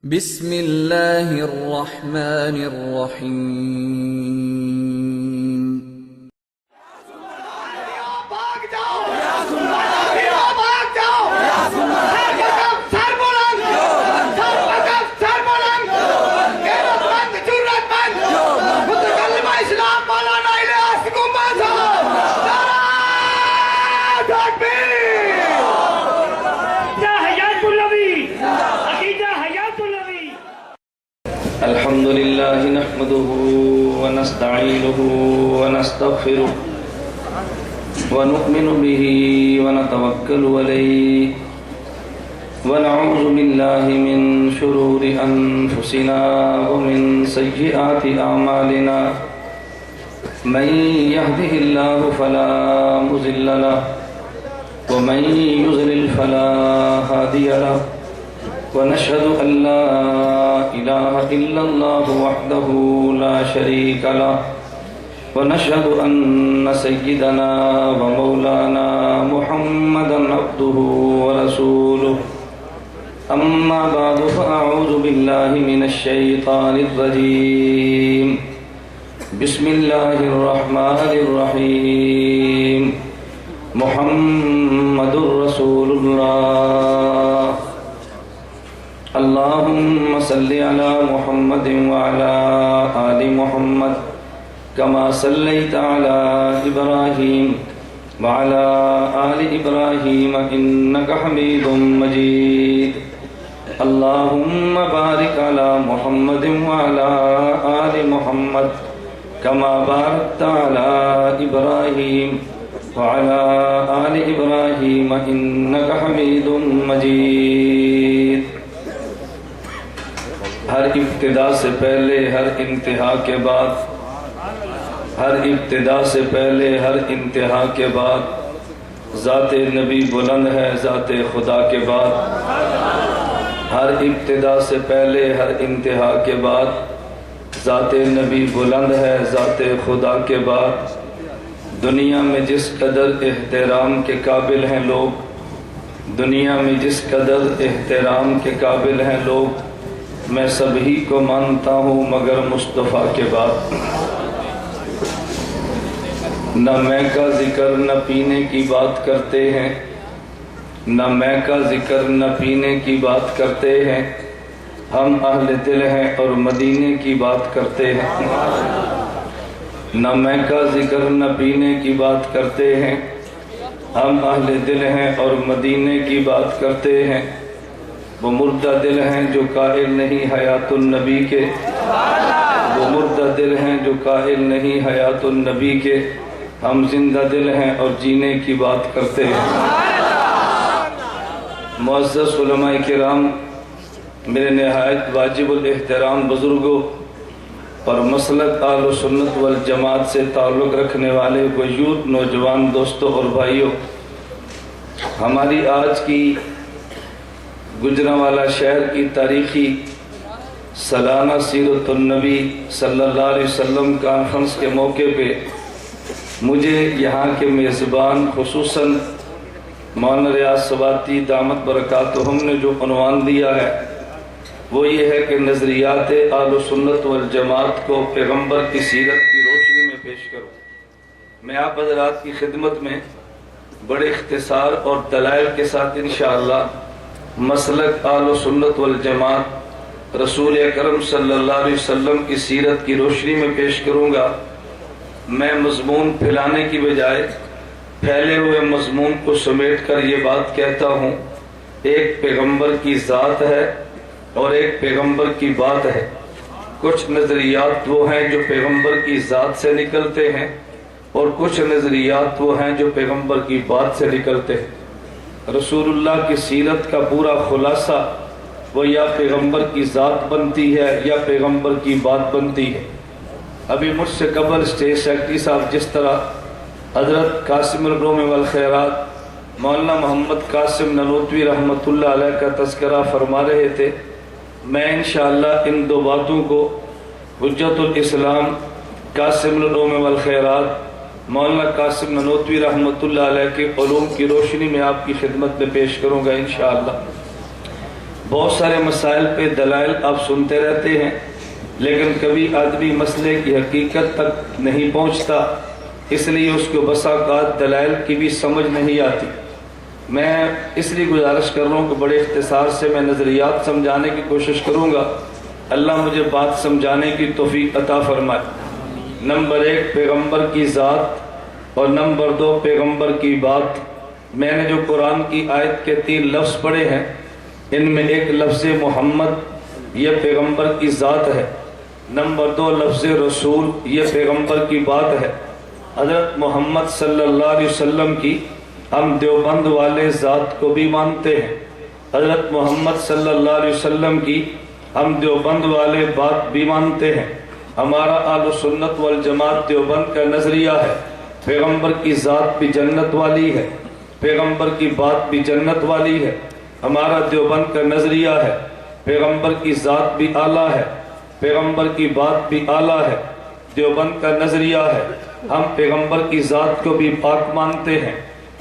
بسم اللہ الرحمن الرحیم۔ بھاگ جاؤ بھاگ جاؤ سر بلند سر بلند غیرت مند جرت مند متکلم اسلام مولانا الیاس گنبد صاحب نعرہ تکبیر۔ حیات النبی عقیدہ حیات النبی۔ الحمد لله نحمده ونستعينه ونستغفره ونؤمن به ونتوكل عليه ونعوذ بالله من شرور أنفسنا ومن سيئات أعمالنا من يهده الله فلا مضل له ومن يضلل فلا هادي له ونشهد أن لا إله إلا الله وحده لا شريك له ونشهد أن سيدنا ومولانا محمدا عبده ورسوله أما بعد فأعوذ بالله من الشيطان الرجيم بسم الله الرحمن الرحيم محمد رسول الله اللهم صل على محمد وعلى آل محمد كما صليت على إبراهيم وعلى آل إبراهيم إنك حميد مجيد اللهم بارك على محمد وعلى آل محمد كما باركت على إبراهيم وعلى آل إبراهيم إنك حميد مجيد۔ ہر ابتدا سے پہلے ہر انتہا کے بعد، ہر ابتدا سے پہلے ہر انتہا کے بعد ذات نبی بلند ہے ذات خدا کے بعد۔ ہر ابتدا سے پہلے ہر انتہا کے بعد ذات نبی بلند ہے ذات خدا کے بعد۔ دنیا میں جس قدر احترام کے قابل ہیں لوگ، دنیا میں جس قدر احترام کے قابل ہیں لوگ، میں سبھی کو مانتا ہوں مگر مصطفیٰ کے بعد۔ نہ میں کا ذکر نہ پینے کی بات کرتے ہیں، نہ میں کا ذکر نہ پینے کی بات کرتے ہیں، ہم اہل دل ہیں اور مدینے کی بات کرتے ہیں۔ نہ میں کا ذکر نہ پینے کی بات کرتے ہیں، ہم اہل دل ہیں اور مدینے کی بات کرتے ہیں۔ وہ مردہ دل ہیں جو قائل نہیں حیات النبی کے، وہ مردہ دل ہیں جو قائل نہیں حیات النبی کے، ہم زندہ دل ہیں اور جینے کی بات کرتے ہیں۔ معزز علماء کرام، میرے نہایت واجب الاحترام بزرگوں اور مسلک اہل سنت والجماعت سے تعلق رکھنے والے وجود نوجوان دوستوں اور بھائیوں، ہماری آج کی گجرانوالہ شہر کی تاریخی سالانہ سیرت النبی صلی اللہ علیہ وسلم کانفرنس کے موقع پہ مجھے یہاں کے میزبان خصوصاً مولانا ریاض سباتی دامت برکاتہم نے جو عنوان دیا ہے وہ یہ ہے کہ نظریات اہل سنت والجماعت کو پیغمبر کی سیرت کی روشنی میں پیش کرو۔ میں آپ حضرات کی خدمت میں بڑے اختصار اور دلائل کے ساتھ انشاءاللہ مسلک اہل سنت والجماعت رسول اکرم صلی اللہ علیہ وسلم کی سیرت کی روشنی میں پیش کروں گا۔ میں مضمون پھیلانے کی بجائے پھیلے ہوئے مضمون کو سمیٹ کر یہ بات کہتا ہوں، ایک پیغمبر کی ذات ہے اور ایک پیغمبر کی بات ہے۔ کچھ نظریات وہ ہیں جو پیغمبر کی ذات سے نکلتے ہیں اور کچھ نظریات وہ ہیں جو پیغمبر کی بات سے نکلتے ہیں۔ رسول اللہ کی سیرت کا پورا خلاصہ وہ یا پیغمبر کی ذات بنتی ہے یا پیغمبر کی بات بنتی ہے۔ ابھی مجھ سے قبل اسٹیج سیکرٹری صاحب جس طرح حضرت قاسم العلوم والخیرات مولانا محمد قاسم نانوتوی رحمۃ اللہ علیہ کا تذکرہ فرما رہے تھے، میں انشاءاللہ ان دو باتوں کو حجت الاسلام قاسم العلوم والخیرات مولانا قاسم نانوتوی رحمۃ اللہ علیہ کے علوم کی روشنی میں آپ کی خدمت میں پیش کروں گا انشاءاللہ۔ بہت سارے مسائل پہ دلائل آپ سنتے رہتے ہیں، لیکن کبھی آدمی مسئلے کی حقیقت تک نہیں پہنچتا، اس لیے اس کو بسا اوقات دلائل کی بھی سمجھ نہیں آتی۔ میں اس لیے گزارش کر رہا ہوں کہ بڑے اختصار سے میں نظریات سمجھانے کی کوشش کروں گا، اللہ مجھے بات سمجھانے کی توفیق عطا فرمائے۔ نمبر 1 پیغمبر کی ذات اور نمبر 2 پیغمبر کی بات۔ میں نے جو قرآن کی آیت کے 3 لفظ پڑھے ہیں، ان میں ایک لفظ محمد، یہ پیغمبر کی ذات ہے۔ نمبر 2 لفظ رسول، یہ پیغمبر کی بات ہے۔ حضرت محمد صلی اللہ علیہ وسلم کی ہم دیوبند والے ذات کو بھی مانتے ہیں، حضرت محمد صلی اللہ علیہ وسلم کی ہم دیوبند والے بات بھی مانتے ہیں۔ ہمارا اہل سنت والجماعت دیوبند کا نظریہ ہے، پیغمبر کی ذات بھی جنت والی ہے، پیغمبر کی بات بھی جنت والی ہے۔ ہمارا دیوبند کا نظریہ ہے، پیغمبر کی ذات بھی اعلیٰ ہے، پیغمبر کی بات بھی اعلیٰ ہے۔ دیوبند کا نظریہ ہے، ہم پیغمبر کی ذات کو بھی پاک مانتے ہیں،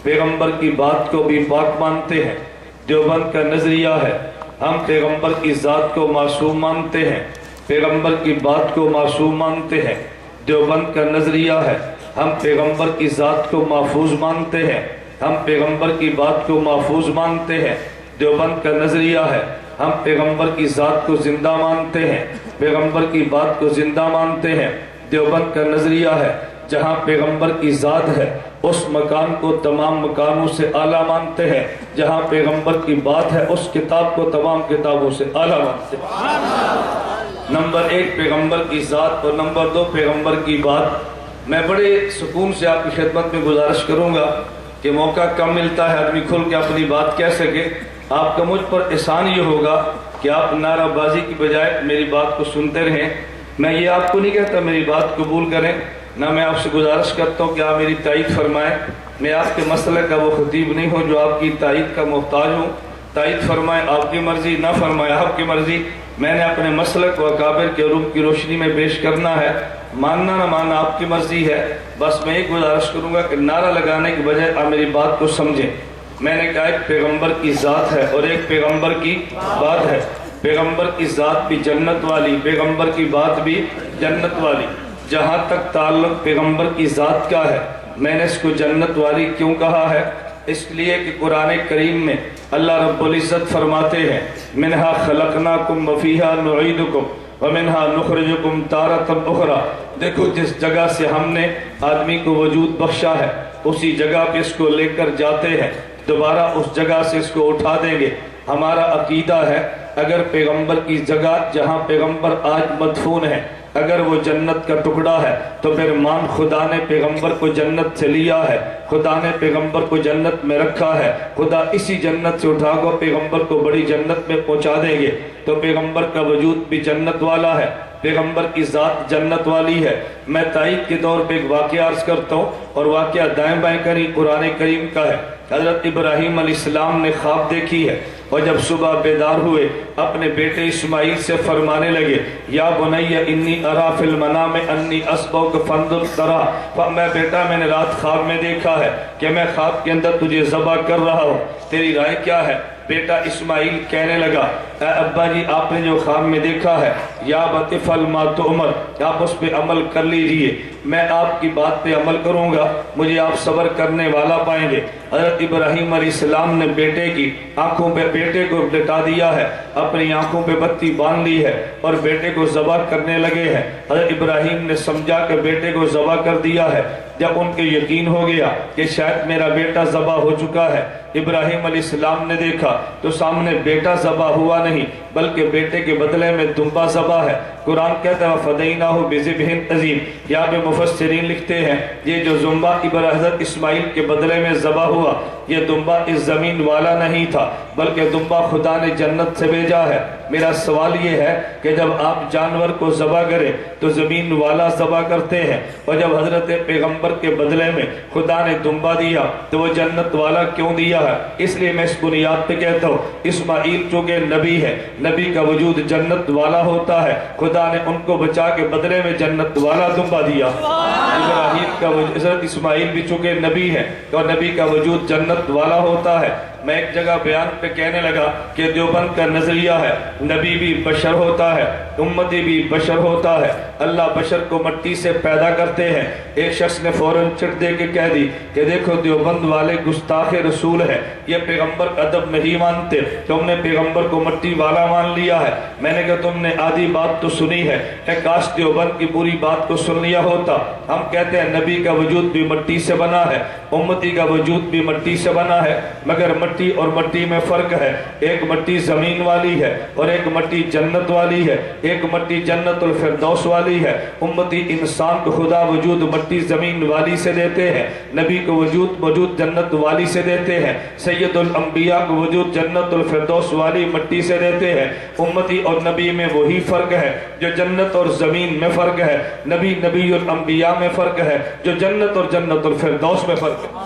پیغمبر کی بات کو بھی پاک مانتے ہیں۔ دیوبند کا نظریہ ہے، ہم پیغمبر کی ذات کو معصوم مانتے ہیں، پیغمبر کی بات کو معصوم مانتے ہیں۔ دیوبند کا نظریہ ہے، ہم پیغمبر کی ذات کو محفوظ مانتے ہیں، ہم پیغمبر کی بات کو محفوظ مانتے ہیں۔ دیوبند کا نظریہ ہے، ہم پیغمبر کی ذات کو زندہ مانتے ہیں، پیغمبر کی بات کو زندہ مانتے ہیں۔ دیوبند کا نظریہ ہے، جہاں پیغمبر کی ذات ہے اس مکان کو تمام مکانوں سے اعلیٰ مانتے ہیں، جہاں پیغمبر کی بات ہے اس کتاب کو تمام کتابوں سے اعلیٰ مانتے ہیں۔ نمبر 1 پیغمبر کی ذات اور نمبر 2 پیغمبر کی بات۔ میں بڑے سکون سے آپ کی خدمت میں گزارش کروں گا کہ موقع کم ملتا ہے آدمی کھل کے اپنی بات کہہ سکے۔ آپ کا مجھ پر احسان یہ ہوگا کہ آپ نعرہ بازی کی بجائے میری بات کو سنتے رہیں۔ میں یہ آپ کو نہیں کہتا میری بات قبول کریں، نہ میں آپ سے گزارش کرتا ہوں کہ آپ میری تائید فرمائیں۔ میں آپ کے مسئلے کا وہ خطیب نہیں ہوں جو آپ کی تائید کا محتاج ہوں۔ تائید فرمائیں آپ کی مرضی، نہ فرمائیں آپ کی مرضی۔ میں نے اپنے مسلک و اکابر کے علوم کی روشنی میں پیش کرنا ہے، ماننا نہ ماننا آپ کی مرضی ہے۔ بس میں ایک گزارش کروں گا کہ نعرہ لگانے کی بجائے آپ میری بات کو سمجھیں۔ میں نے کہا ایک پیغمبر کی ذات ہے اور ایک پیغمبر کی بات ہے۔ پیغمبر کی ذات بھی جنت والی، پیغمبر کی بات بھی جنت والی۔ جہاں تک تعلق پیغمبر کی ذات کا ہے، میں نے اس کو جنت والی کیوں کہا ہے؟ اس لیے کہ قرآن کریم میں اللہ رب العزت فرماتے ہیں منہا خلقناکم وفیہا نعیدکم ومنہا نخرجکم تارۃ اخری۔ دیکھو جس جگہ سے ہم نے آدمی کو وجود بخشا ہے اسی جگہ پہ اس کو لے کر جاتے ہیں، دوبارہ اس جگہ سے اس کو اٹھا دیں گے۔ ہمارا عقیدہ ہے اگر پیغمبر کی جگہ جہاں پیغمبر آج مدفون ہے اگر وہ جنت کا ٹکڑا ہے تو پھر مان خدا نے پیغمبر کو جنت سے لیا ہے، خدا نے پیغمبر کو جنت میں رکھا ہے، خدا اسی جنت سے اٹھا کر پیغمبر کو بڑی جنت میں پہنچا دیں گے۔ تو پیغمبر کا وجود بھی جنت والا ہے، پیغمبر کی ذات جنت والی ہے۔ میں تائید کے طور پہ ایک واقعہ عرض کرتا ہوں اور واقعہ دائیں بائیں کری قرآن کریم کا ہے۔ حضرت ابراہیم علیہ السلام نے خواب دیکھی ہے اور جب صبح بیدار ہوئے اپنے بیٹے اسماعیل سے فرمانے لگے یا بنی انی ارا فی المنام انی اصبحک فانظر تری۔ میں بیٹا میں نے رات خواب میں دیکھا ہے کہ میں خواب کے اندر تجھے ذبح کر رہا ہوں، تیری رائے کیا ہے؟ بیٹا اسماعیل کہنے لگا اے ابا جی آپ نے جو خواب میں دیکھا ہے یا بطفل ما تؤمر، آپ اس پہ عمل کر لیجئے، میں آپ کی بات پہ عمل کروں گا، مجھے آپ صبر کرنے والا پائیں گے۔ حضرت ابراہیم علیہ السلام نے بیٹے کی آنکھوں پہ بیٹے کو لٹا دیا ہے، اپنی آنکھوں پہ بتی باندھ لی ہے اور بیٹے کو ذبح کرنے لگے ہیں۔ حضرت ابراہیم نے سمجھا کہ بیٹے کو ذبح کر دیا ہے۔ جب ان کے یقین ہو گیا کہ شاید میرا بیٹا ذبح ہو چکا ہے، ابراہیم علیہ السلام نے دیکھا تو سامنے بیٹا ذبح ہوا نہیں بلکہ بیٹے کے بدلے میں دمبا ذبح ہے۔ قرآن کہتا ہے فدیناہ بذبح عظیم، یہاں پہ مفسرین لکھتے ہیں یہ جو دمبا حضرت اسماعیل کے بدلے میں ذبح ہوا یہ دمبا اس زمین والا نہیں تھا بلکہ دمبا خدا نے جنت سے بھیجا ہے۔ میرا سوال یہ ہے کہ جب آپ جانور کو ذبح کریں تو زمین والا ذبح کرتے ہیں اور جب حضرت پیغمبر کے بدلے میں خدا نے دمبا دیا تو وہ جنت والا کیوں دیا ہے؟ اس لیے میں اس بنیاد پہ کہتا ہوں اسماعیل چونکہ نبی ہے، نبی کا وجود جنت والا ہوتا ہے، خدا نے ان کو بچا کے بدلے میں جنت والا دمبا دیا۔ ابراہیم کا حضرت اسماعیل بھی چونکہ نبی ہے اور نبی کا وجود جنت والا ہوتا ہے، میں ایک جگہ بیان پہ کہنے لگا کہ دیوبند کا نظریہ ہے نبی بھی بشر ہوتا ہے، امتی بھی بشر ہوتا ہے، اللہ بشر کو مٹی سے پیدا کرتے ہیں۔ ایک شخص نے فوراً چٹ دے کے کہہ دی کہ دیکھو دیوبند والے گستاخ رسول ہے، یہ پیغمبر کا ادب نہیں مانتے، تم نے پیغمبر کو مٹی والا مان لیا ہے۔ میں نے کہا تم نے آدھی بات تو سنی ہے، کاش دیوبند کی پوری بات کو سن لیا ہوتا۔ ہم کہتے ہیں نبی کا وجود بھی مٹی سے بنا ہے، امتی کا وجود بھی مٹی سے بنا ہے، مگر مٹی اور مٹی میں فرق ہے۔ ایک مٹی زمین والی ہے اور ایک مٹی جنت والی ہے، ایک مٹی جنت الفردوس والی ہے۔ امتی انسان کو خدا وجود مٹی زمین والی سے دیتے ہیں، نبی کو وجود جنت والی سے دیتے ہیں، سید الانبیاء کو وجود جنت الفردوس والی مٹی سے دیتے ہیں۔ امتی اور نبی میں وہی فرق ہے جو جنت اور زمین میں فرق ہے، نبی الانبیاء میں فرق ہے جو جنت اور جنت الفردوس میں فرق ہے۔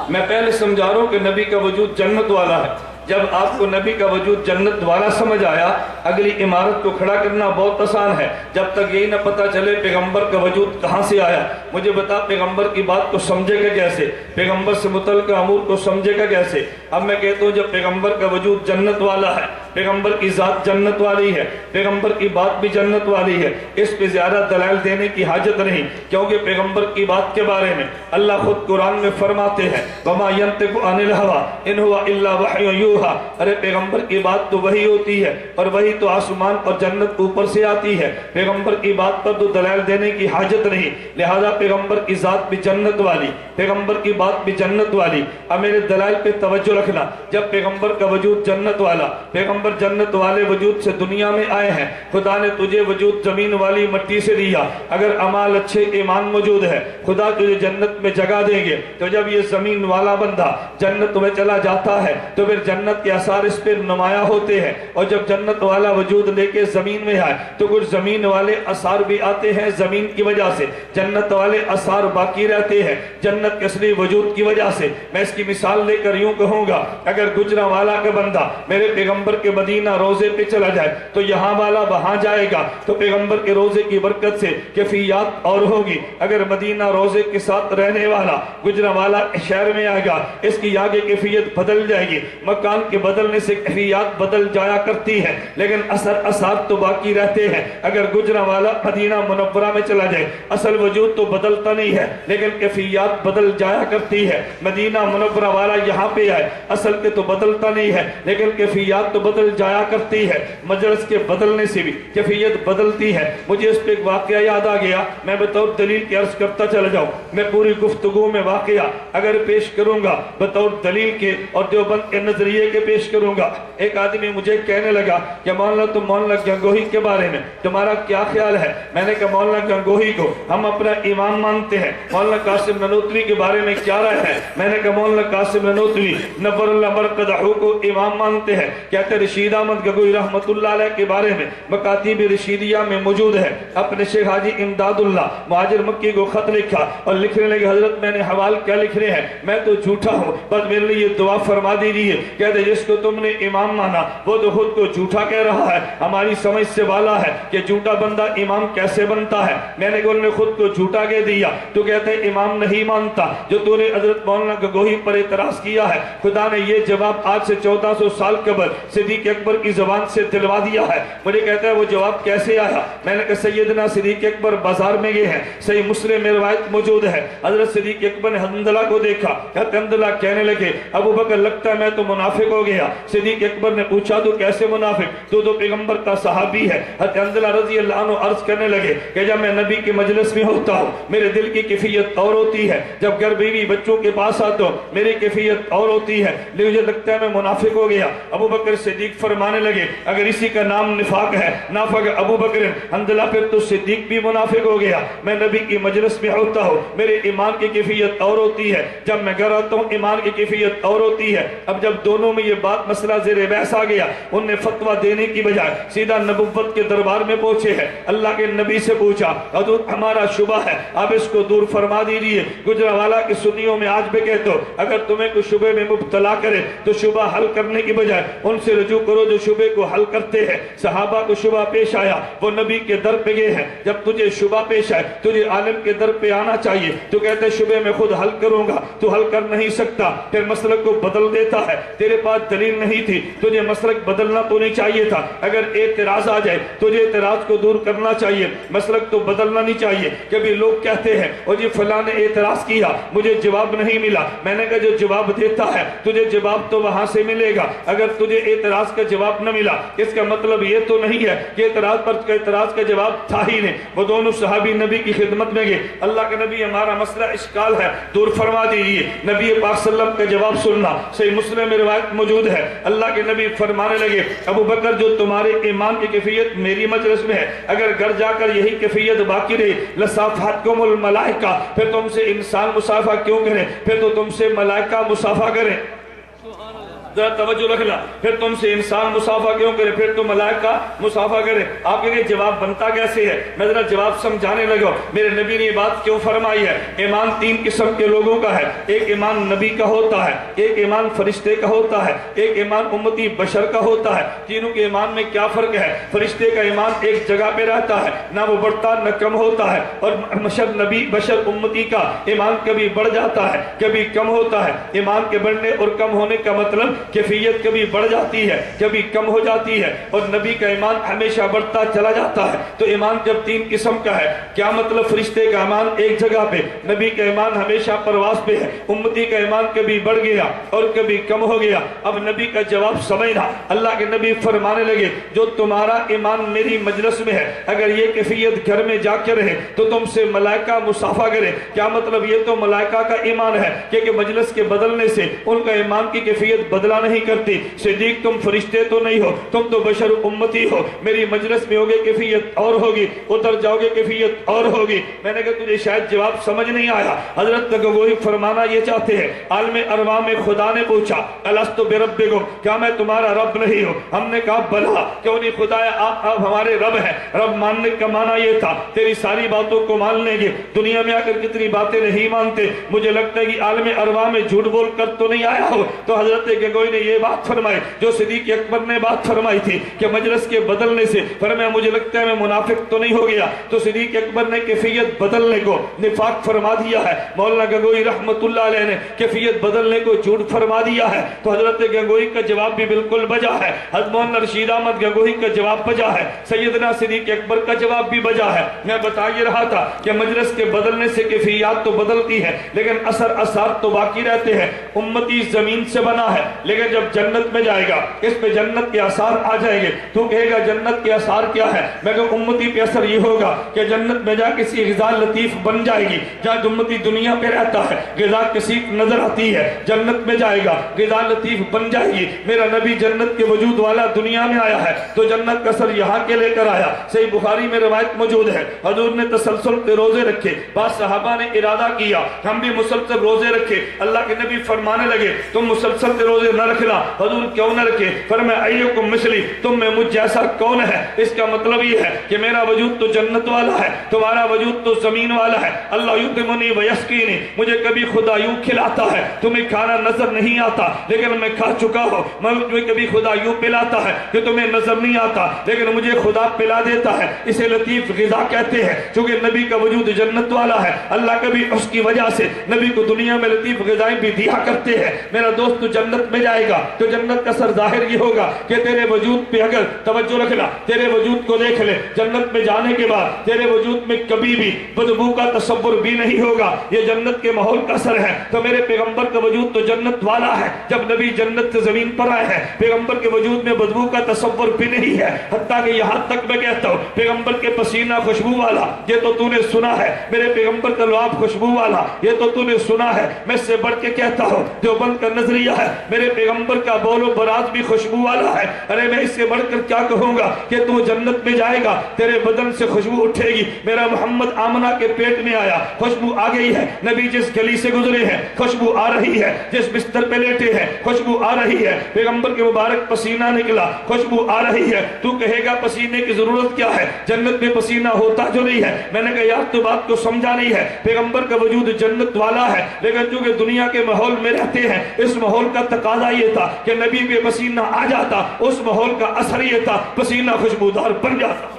میں پہلے سمجھا رہا ہوں کہ نبی کا وجود جنت والا ہے۔ جب آپ کو نبی کا وجود جنت والا سمجھ آیا، اگلی عمارت کو کھڑا کرنا بہت آسان ہے۔ جب تک یہی نہ پتا چلے پیغمبر کا وجود کہاں سے آیا، مجھے بتا پیغمبر کی بات کو سمجھے گا کیسے، پیغمبر سے متعلقہ امور کو سمجھے گا کیسے۔ اب میں کہتا ہوں جب پیغمبر کا وجود جنت والا ہے، پیغمبر کی ذات جنت والی ہے، پیغمبر کی بات بھی جنت والی ہے، اس پہ زیادہ دلائل دینے کی حاجت نہیں، کیونکہ پیغمبر کی بات کے بارے میں اللہ خود قرآن میں فرماتے ہیں وَمَا يَنْتِقُ عَنِ الْهَوَىٰ إِنْ هُوَ إِلَّا وَحْيٌ يُوحَىٰ۔ ارے پیغمبر کی بات تو وہی ہوتی ہے اور وہی تو آسمان اور جنت اوپر سے آتی ہے، پیغمبر کی بات پر تو دلائل دینے کی حاجت نہیں، لہذا پیغمبر کی ذات بھی جنت والی، پیغمبر کی بات بھی جنت والی۔ اب میرے دلائل پہ توجہ رکھنا، جب پیغمبر کا وجود جنت والا، پیغمبر جنت والے وجود سے دنیا میں آئے ہیں، خدا نے تجھے وجود زمین والی مٹی سے دیا، اگر اعمال اچھے ایمان موجود ہے خدا تجھے جنت میں جگہ دیں گے۔ تو جب یہ زمین والا بندہ جنت میں چلا جاتا ہے تو پھر جنت کے اثار اس پر نمایاں ہوتے ہیں، اور جب جنت والا وجود لے کے زمین میں آئے تو کچھ زمین والے اثار بھی آتے ہیں زمین کی وجہ سے، جنت والے اثار باقی رہتے ہیں جنت کے اصلی وجود کی وجہ سے۔ میں اس کی مثال لے کر یوں کہوں گا، اگر گجرانوالہ کا بندہ میرے پیغمبر کے مدینہ روزے پہ چلا جائے تو یہاں والا وہاں جائے گا تو پیغمبر کے روزے کی برکت سے کیفیات اور ہوگی۔ اگر مدینہ روزے کے ساتھ رہنے والا گجرانوالہ شہر میں آئے گا، اس کی آگے کیفیت بدل جائے گی، مکان کے بدلنے سے کیفیات بدل جایا کرتی ہے لیکن اثر تو باقی رہتے ہیں۔ اگر گجرانوالہ مدینہ منورہ میں چلا جائے اصل وجود تو بدلتا نہیں ہے لیکن کیفیات بدل جایا کرتی ہے۔ مدینہ منورہ والا یہاں پہ آئے اصل کے تو بدلتا نہیں ہے لیکن کیفیات تو بدل جایا کرتی ہے، مجلس کے بدلنے سے بھی کیفیت بدلتی ہے۔ مجھے اس پہ ایک واقعہ یاد آ گیا، میں بطور دلیل کے عرض کرتا چلا جاؤں۔ میں پوری گفتگو میں واقعہ اگر پیش کروں گا بطور دلیل کے اور دیوبند کے نظریے کے پیش کروں گا۔ ایک آدمی مجھے کہنے لگا کہ مولانا تم مولانا گنگوہی کے بارے میں تمہارا کیا خیال ہے؟ میں نے کہا مولانا گنگوہی کو ہم اپنا امام مانتے ہیں۔ مولانا قاسم ننوتوی کے بارے میں کیا رائے ہے؟ میں نے کہا مولانا قاسم ننوتوی نور اللہ مرقدہ کو امام مانتے ہیں۔ کہتے رشید احمد گنگوہی رحمت اللہ علیہ کے بارے میں مکاتیب رشیدیہ میں موجود ہے، اپنے شیخ حاجی امداد اللہ مہاجر مکی کو خط لکھا اور لکھنے لگے حضرت میں نے حوال کیا لکھنے ہیں، میں تو جھوٹا ہوں بس میرے لیے دعا فرما دیجیے۔ کہتے جس کو تم نے امام مانا وہ تو خود کو جھوٹا کہہ رہا ہے، ہماری سمجھ سے والا ہے کہ جھوٹا بندہ امام کیسے بنتا ہے۔ میں نے کہا انہوں نے خود کو جھوٹا کہہ دیا، تو کہتے امام نہیں مانتا جو تو نے حضرت مولانا گنگوہی پر اعتراض کیا ہے۔ خدا نے یہ جواب آج سے 1400 سال قبل صدیق اکبر کی زبان سے دلوا دیا ہے۔ مجھے کہتا ہے وہ جواب کیسے آیا؟ میں نے کہا سیدنا صدیق اکبر بازار میں گئے ہیں، صحیح مسلم میں روایت موجود ہے، حضرت صدیق اکبر نے حنظلہ کو دیکھا، حنظلہ کہنے لگے ابو بکر لگتا ہے میں تو منافق ہو گیا۔ صدیق اکبر نے پوچھا تو کیسے منافق، تو پیغمبر کا صحابی ہے۔ حنظلہ رضی اللہ عنہ عرض کرنے لگے کہ جب میں نبی کے مجلس میں ہوتا ہوں میرے دل کی کیفیت اور ہوتی ہے، جب گھر بیوی بچوں کے پاس آتا ہوں میری کیفیت اور ہوتی ہے، لیکن مجھے لگتا ہے میں منافق ہو گیا۔ ابو بکر صدیق فرمانے لگے اگر اسی کا نام نفاق ہے، نافق ابو بکر حنظلہ پھر تو صدیق بھی منافق ہو گیا۔ میں نبی کی مجلس میں ہوتا ہوں میرے ایمان کی کیفیت اور ہوتی ہے، جب میں گھر آتا ہوں ایمان کی کیفیت اور ہوتی ہے۔ اب جب دونوں میں یہ بات مسئلہ زیر بحث آ گیا، ان نے فتویٰ دینے کی بجائے سیدھا نبوت کے دربار میں پہنچے ہیں، اللہ کے نبی سے پوچھا حضور ہمارا شبہ ہے آپ اس کو دور فرما دیجئے۔ گجرانوالہ کے سنیوں میں آج بھی کہتے ہو اگر تمہیں کوئی شبہ میں مبتلا مبتلا کرے تو شبہ حل کرنے کی بجائے ان سے رجوع کرو جو شبہ کو حل کرتے ہیں۔ صحابہ کو شبہ پیش آیا، وہ نبی کے در پہ گئے ہیں، جب تجھے شبہ پیش آئے تجھے عالم کے در پہ آنا چاہیے، تو کہتے شبہ میں خود حل کروں گا، تو حل کر نہیں سکتا، پھر مسلک کو بدل دیتا ہے، تیرے پاس دلیل نہیں تھی، تجھے مسلک بدلنا تو نہیں چاہیے تھا، اگر اعتراض آ جائے تجھے اعتراض کو دور کرنا چاہیے، مسلک تو بدلنا نہیں چاہیے۔ کبھی لوگ کہتے ہیں اور جی فلاں نے اعتراض کیا مجھے جواب نہیں ملا، میں نے کہا جو جواب دیتا ہے تجھے جواب تو وہاں سے ملے گا، اگر تجھے اعتراض کا جواب نہ ملا اس کا مطلب یہ تو نہیں ہے کہ اعتراض کا جواب تھا ہی نہیں۔ وہ دونوں صحابی نبی کی خدمت میں گئے، اللہ کے نبی ہمارا مسئلہ اشکال ہے دور فرما دیجیے، نبی پاک صلی اللہ علیہ وسلم کا جواب سننا، صحیح مسلم میں روایت موجود ہے، اللہ کے نبی فرمانے لگے ابو بکر جو تمہارے ایمان کی کیفیت میری مجلس میں ہے اگر گھر جا کر یہی کیفیت باقی رہی لصافحتکم الملائکہ، پھر تم سے انسان مصافحہ کیوں کریں، پھر تو تم سے ملائکہ مصافحہ کریں، ذرا توجہ رکھنا، پھر تم سے انسان مصافحہ کیوں کرے، پھر تو ملائکہ مصافحہ کرے۔ آپ کے جواب بنتا کیسے ہے، میں ذرا جواب سمجھانے لگا، میرے نبی نے یہ بات کیوں فرمائی ہے۔ ایمان تین قسم کے لوگوں کا ہے، ایک ایمان نبی کا ہوتا ہے، ایک ایمان فرشتے کا ہوتا ہے، ایک ایمان امتی بشر کا ہوتا ہے۔ تینوں کے ایمان میں کیا فرق ہے، فرشتے کا ایمان ایک جگہ پہ رہتا ہے، نہ وہ بڑھتا نہ کم ہوتا ہے، اور بشر امتی کا ایمان کبھی بڑھ جاتا ہے کبھی کم ہوتا ہے۔ ایمان کے بڑھنے اور کم ہونے کا مطلب کیفیت کبھی بڑھ جاتی ہے کبھی کم ہو جاتی ہے، اور نبی کا ایمان ہمیشہ بڑھتا چلا جاتا ہے۔ تو ایمان جب تین قسم کا ہے کیا مطلب، فرشتے کا ایمان ایک جگہ پہ، نبی کا ایمان ہمیشہ پرواز پہ ہے، امتی کا ایمان کبھی بڑھ گیا اور کبھی کم ہو گیا۔ اب نبی کا جواب سمجھنا، اللہ کے نبی فرمانے لگے جو تمہارا ایمان میری مجلس میں ہے اگر یہ کیفیت گھر میں جا کے رہے تو تم سے ملائکہ مصافحہ کرے۔ کیا مطلب، یہ تو ملائکہ کا ایمان ہے کہ مجلس کے بدلنے سے ان کا ایمان کی کیفیت بدلا نہیں کرتی۔ صدیق تم فرشتے تو نہیں ہو، تم تو بشر امتی ہو، میری مجلس میں ہوگے کیفیت اور ہوگی، ادھر جاؤ گے کیفیت اور ہوگی۔ میں نے کہا تجھے شاید جواب سمجھ نہیں آیا۔ حضرت گگوئی فرمانا یہ چاہتے ہیں، عالم ارواح میں خدا نے پوچھا الست بربکم، کیا میں تمہارا رب نہیں ہوں؟ ہم نے کہا بلا، کیوں نہیں خدایا آپ ہمارے رب ہیں۔ رب ماننے کا معنی یہ تھا تیری ساری باتوں کو مان لیں گے، دنیا میں آ کر کتنی باتیں نہیں مانتے، مجھے لگتا ہے کہ عالم ارواح میں جھوٹ بول کر تو نہیں آیا ہو۔ تو حضرت گگوئی نے یہ بات فرمائی جو صدیق اکبر نے بات فرمائی تھی کہ مجلس کے بدلنے سے، فرمایا مجھے لگتا ہے میں منافق تو نہیں ہو گیا، تو صدیق اکبر نے کیفیت بدلنے کو نفاق فرما دیا ہے، مولانا گگوئی رحمت اللہ علیہ نے کیفیت بدلنے کو جھوٹ فرما دیا ہے۔ تو حضرت گگوئی کا جواب بھی بالکل بجا ہے، حضرت مولانا رشید احمد گگوئی کا جواب بجا ہے، سیدنا صدیق اکبر کا جواب بھی بجا ہے۔ میں بتا یہ رہا تھا کہ مجلس کے بدلنے سے کیفیات تو بدلتی ہے لیکن اثر اثرات تو باقی رہتے ہیں۔ امتی زمین سے بنا ہے لیکن جب جنت میں جائے گا اس پہ جنت کے اثار آ جائیں گے، تو کہے گا جنت کے اثار کیا ہے، میں کہوں امتی پہ اثر یہ ہوگا کہ جنت میں جا کسی غذا لطیف بن جائے گی، جہاں امتی دنیا پہ رہتا ہے غذا کثیف نظر آتی ہے، جنت میں جائے گا غذا لطیف بن جائے گی۔ میرا نبی جنت کے وجود والا دنیا میں آیا ہے تو جنت کا اثر یہاں کے لے کر آیا۔ صحیح بخاری میں روایت موجود ہے، حضور نے تسلسل کے روزے رکھے، بعض صحابہ نے ارادہ کیا ہم بھی مسلسل روزے رکھے، اللہ کے نبی فرمانے لگے تم مسلسل کے روزے نہ رکھنا۔ حضور کیوں نہ رکھے؟ فرمایا ایکم مثلی، تم میں مجھ جیسا کون ہے؟ اس کا مطلب یہ ہے کہ میرا وجود تو جنت والا ہے، تمہارا وجود تو زمین والا ہے۔ اللہ یطعمنی ویسقینی، مجھے کبھی خدا یوں کھلاتا ہے تمہیں کھانا نظر نہیں آتا لیکن میں کھا چکا ہوں، مجھے کبھی خدا یوں پلاتا ہے کہ تمہیں نظر نہیں آتا لیکن مجھے خدا پلا دیتا ہے، اسے لطیف غذا کہتے ہیں۔ چونکہ نبی کا وجود جنت والا ہے، اللہ کبھی اس کی وجہ سے نبی کو دنیا میں لطیف غذائیں بھی دیا کرتے ہیں۔ میرا دوست تو جنت میں جائے گا تو جنت کا اثر ظاہر یہ ہوگا کہ تیرے وجود پہ اگر توجہ رکھنا، تیرے وجود کو دیکھ لے، جنت میں جانے کے بعد تیرے وجود میں کبھی بھی بدبو کا تصور بھی نہیں ہوگا، یہ جنت کے ماحول کا اثر ہے۔ تو میرے پیغمبر کا وجود تو جنت والا ہے، جب نبی جنت سے زمین پر آئے ہیں پیغمبر کے وجود میں بدبو کا تصور بھی نہیں ہے، حتیٰ کہ یہاں تک میں کہتا ہوں پیغمبر کے پسینہ خوشبو والا یہ تو تو نے سنا ہے، میرے پیغمبر کا لعاب خوشبو والا یہ تو تو نے سنا ہے۔ میں اس سے بڑھ کے کہتا ہوں دیوبند کا نظریہ ہے، میرے پیغمبر کا بول و براز بھی خوشبو والا ہے. ارے میں اس سے بڑھ کر کیا کہوں گا کہ تو جنت میں جائے گا, تیرے بدن سے خوشبو اٹھے گی. میرا محمد آمنہ کے پیٹ میں آیا, خوشبو آ گئی ہے. نبی جس گلی سے گزرے ہیں خوشبو آ رہی ہے, جس بستر پہ لیٹے ہیں خوشبو آ رہی ہے. پیغمبر کے مبارک پسینہ نکلا, خوشبو آ رہی ہے. تو کہے گا پسینے کی ضرورت کیا ہے, جنت میں پسینہ ہوتا جو نہیں ہے. میں نے کہا یار تو بات کو سمجھا نہیں ہے. پیغمبر کا وجود جنت والا ہے, لیکن چونکہ دنیا کے ماحول میں رہتے ہیں, اس ماحول کا تقاضا یہ تھا کہ نبی پہ پسینہ آ جاتا, اس ماحول کا اثر یہ تھا پسینہ خوشبودار بن جاتا.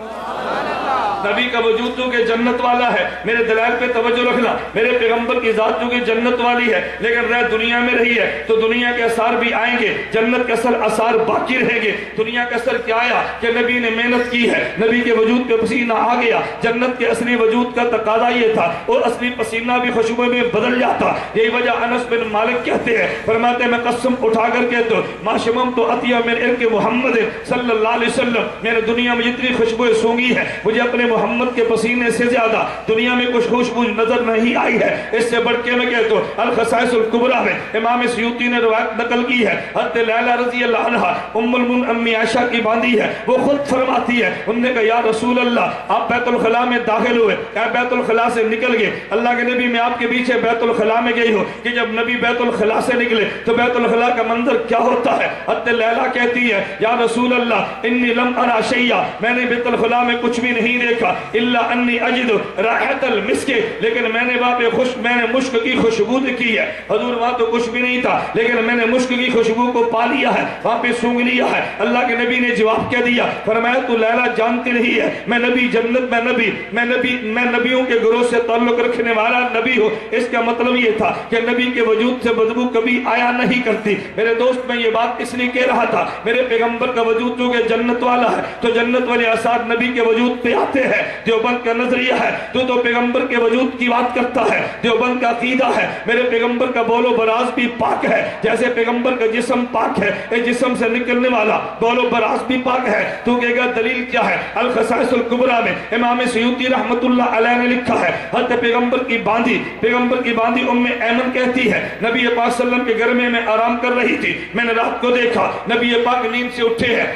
نبی کا وجود جو کہ جنت والا ہے, میرے دلائل پہ توجہ رکھنا. میرے پیغمبر کی ذات جو کہ جنت والی ہے, لیکن رہ دنیا میں رہی ہے تو دنیا کے اثار بھی آئیں گے, جنت کے اثار باقی رہیں گے. دنیا کا اثر کیا آیا کہ نبی نے محنت کی ہے, نبی کے وجود پہ پسینہ آ گیا. جنت کے اصلی وجود کا تقاضا یہ تھا, اور اصلی پسینہ بھی خوشبو میں بدل جاتا. یہی وجہ انس بن مالک کہتے ہیں, فرماتے ہیں میں قسم اٹھا کر کہتا ہوں ما شممت اطیب من عرق محمد صلی اللہ علیہ وسلم, میں نے دنیا میں جتنی خوشبوئیں سونگھی ہیں مجھے اپنے محمد کے پسینے سے زیادہ دنیا میں کچھ خوشبو نظر نہیں آئی ہے. اس سے بڑھ کے میں کہتا ہوں الخصائص الکبریٰ میں امام سیوطی نے روایت نقل کی ہے, حضرت لیلہ رضی اللہ عنہ ام المؤمنین امی عائشہ کی باندھی ہے, وہ خود فرماتی ہے, انہوں نے کہا یا رسول اللہ آپ بیت الخلاء میں داخل ہوئے, بیت الخلاء سے نکل گئے, اللہ کے نبی میں آپ کے پیچھے بیت الخلاء میں گئی ہو کہ جب نبی بیت الخلاء سے نکلے تو بیت الخلاء کا منظر کیا ہوتا ہے. حضرت لیلہ کہتی ہے یا رسول اللہ انی لم ارى شیئا, میں نے بیت الخلاء میں کچھ بھی نہیں دیکھا الا انی اجد رائحۃ المسک, لیکن میں نے وہاں پہ میں نے مشک کی خوشبو کی ہے. حضور وہاں تو کچھ بھی نہیں تھا, لیکن میں نے مشک کی خوشبو کو پا لیا ہے, وہاں پہ سونگ لیا ہے. اللہ کے نبی نے جواب کیا دیا, فرمایا تو لیلہ جانتی نہیں ہے میں نبی جنت میں نبیوں کے گروہ سے تعلق رکھنے والا نبی ہوں. اس کا مطلب یہ تھا کہ نبی کے وجود سے بدبو کبھی آیا نہیں کرتی. میرے دوست میں یہ بات اس لیے کہہ رہا تھا, میرے پیغمبر کا وجود جو کہ جنت والا ہے تو جنت والے اثار نبی کے وجود پہ آتے ہیں. دیوبند کا نظریہ ہے, تو پیغمبر کے وجود کی بات کرتا ہے. دیوبند کا عقیدہ ہے میرے پیغمبر کا بول و براز بھی پاک ہے, جیسے پیغمبر کا جسم پاک ہے, اس جسم سے نکلنے والا بول و براز بھی پاک ہے. تو کہے گا دلیل کیا ہے, الخصائص الکبریٰ میں امام سیوطی رحمت اللہ علیہ نے لکھا ہے, حضرت پیغمبر کی باندھی ام ایمن کہتی ہے نبی پاک صلی اللہ علیہ وسلم کے گھر میں آرام کر رہی تھی, میں نے رات کو دیکھا نبی پاک نیند سے اٹھے ہیں.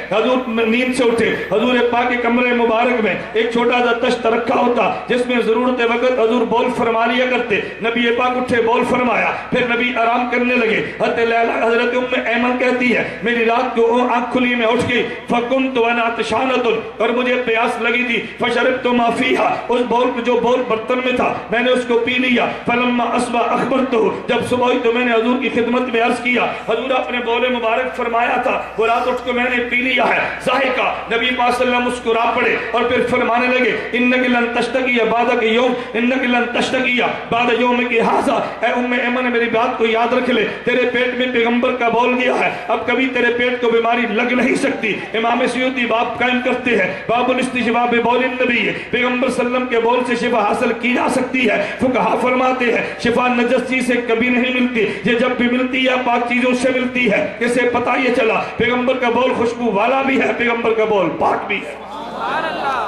حضور پاک کے کمرے مبارک میں ایک چھوٹا سا تشت رکھا ہوتا جس میں ضرورت وقت حضور بول فرما لیا کرتے. نبی پاک اٹھے بول فرمایا, پھر نبی آرام کرنے لگے. حضرت ام ایمن کہتی ہے میری رات کو آنکھ کھلی میں اٹھ گئی, فکنت وانا عطشانۃ, اور مجھے پیاس لگی تھی, فشربت ما فیہا, اس بول جو بول برتن میں تھا میں نے اس کو پی لیا. فلما اصبح اخبرتہ, جب صبح ہوئی تو میں نے حضور کی خدمت میں عرض کیا حضور اپنے بول مبارک فرمایا تھا وہ رات اٹھ کو میں نے پی لیا ہے. ضاحکہ نبی پاک صلی اللہ علیہ وسلم مسکرا پڑے اور پھر فرمانے لگے انک لن تشتکی بعد یوم, انک لن تشتکی بعد یومک ھذا, اے ام ایمن میری بات کو یاد رکھ لے, تیرے پیٹ میں پیغمبر کا بول گیا ہے, اب کبھی تیرے پیٹ کو بیماری لگ نہیں سکتی. امام سیوطی باب قائم کرتے ہیں باب الاستشفاء ببول النبی, پیغمبر صلی اللہ علیہ وسلم کے بول سے شفا حاصل کی جا سکتی ہے. فقہا فرماتے ہیں شفا نجس چیز سے کبھی نہیں ملتی, یہ جب بھی ملتی ہے پاک چیزوں سے ملتی ہے. اسے پتہ یہ چلا پیغمبر کا بول خوشبو والا بھی ہے, پیغمبر کا بول پاک بھی ہے.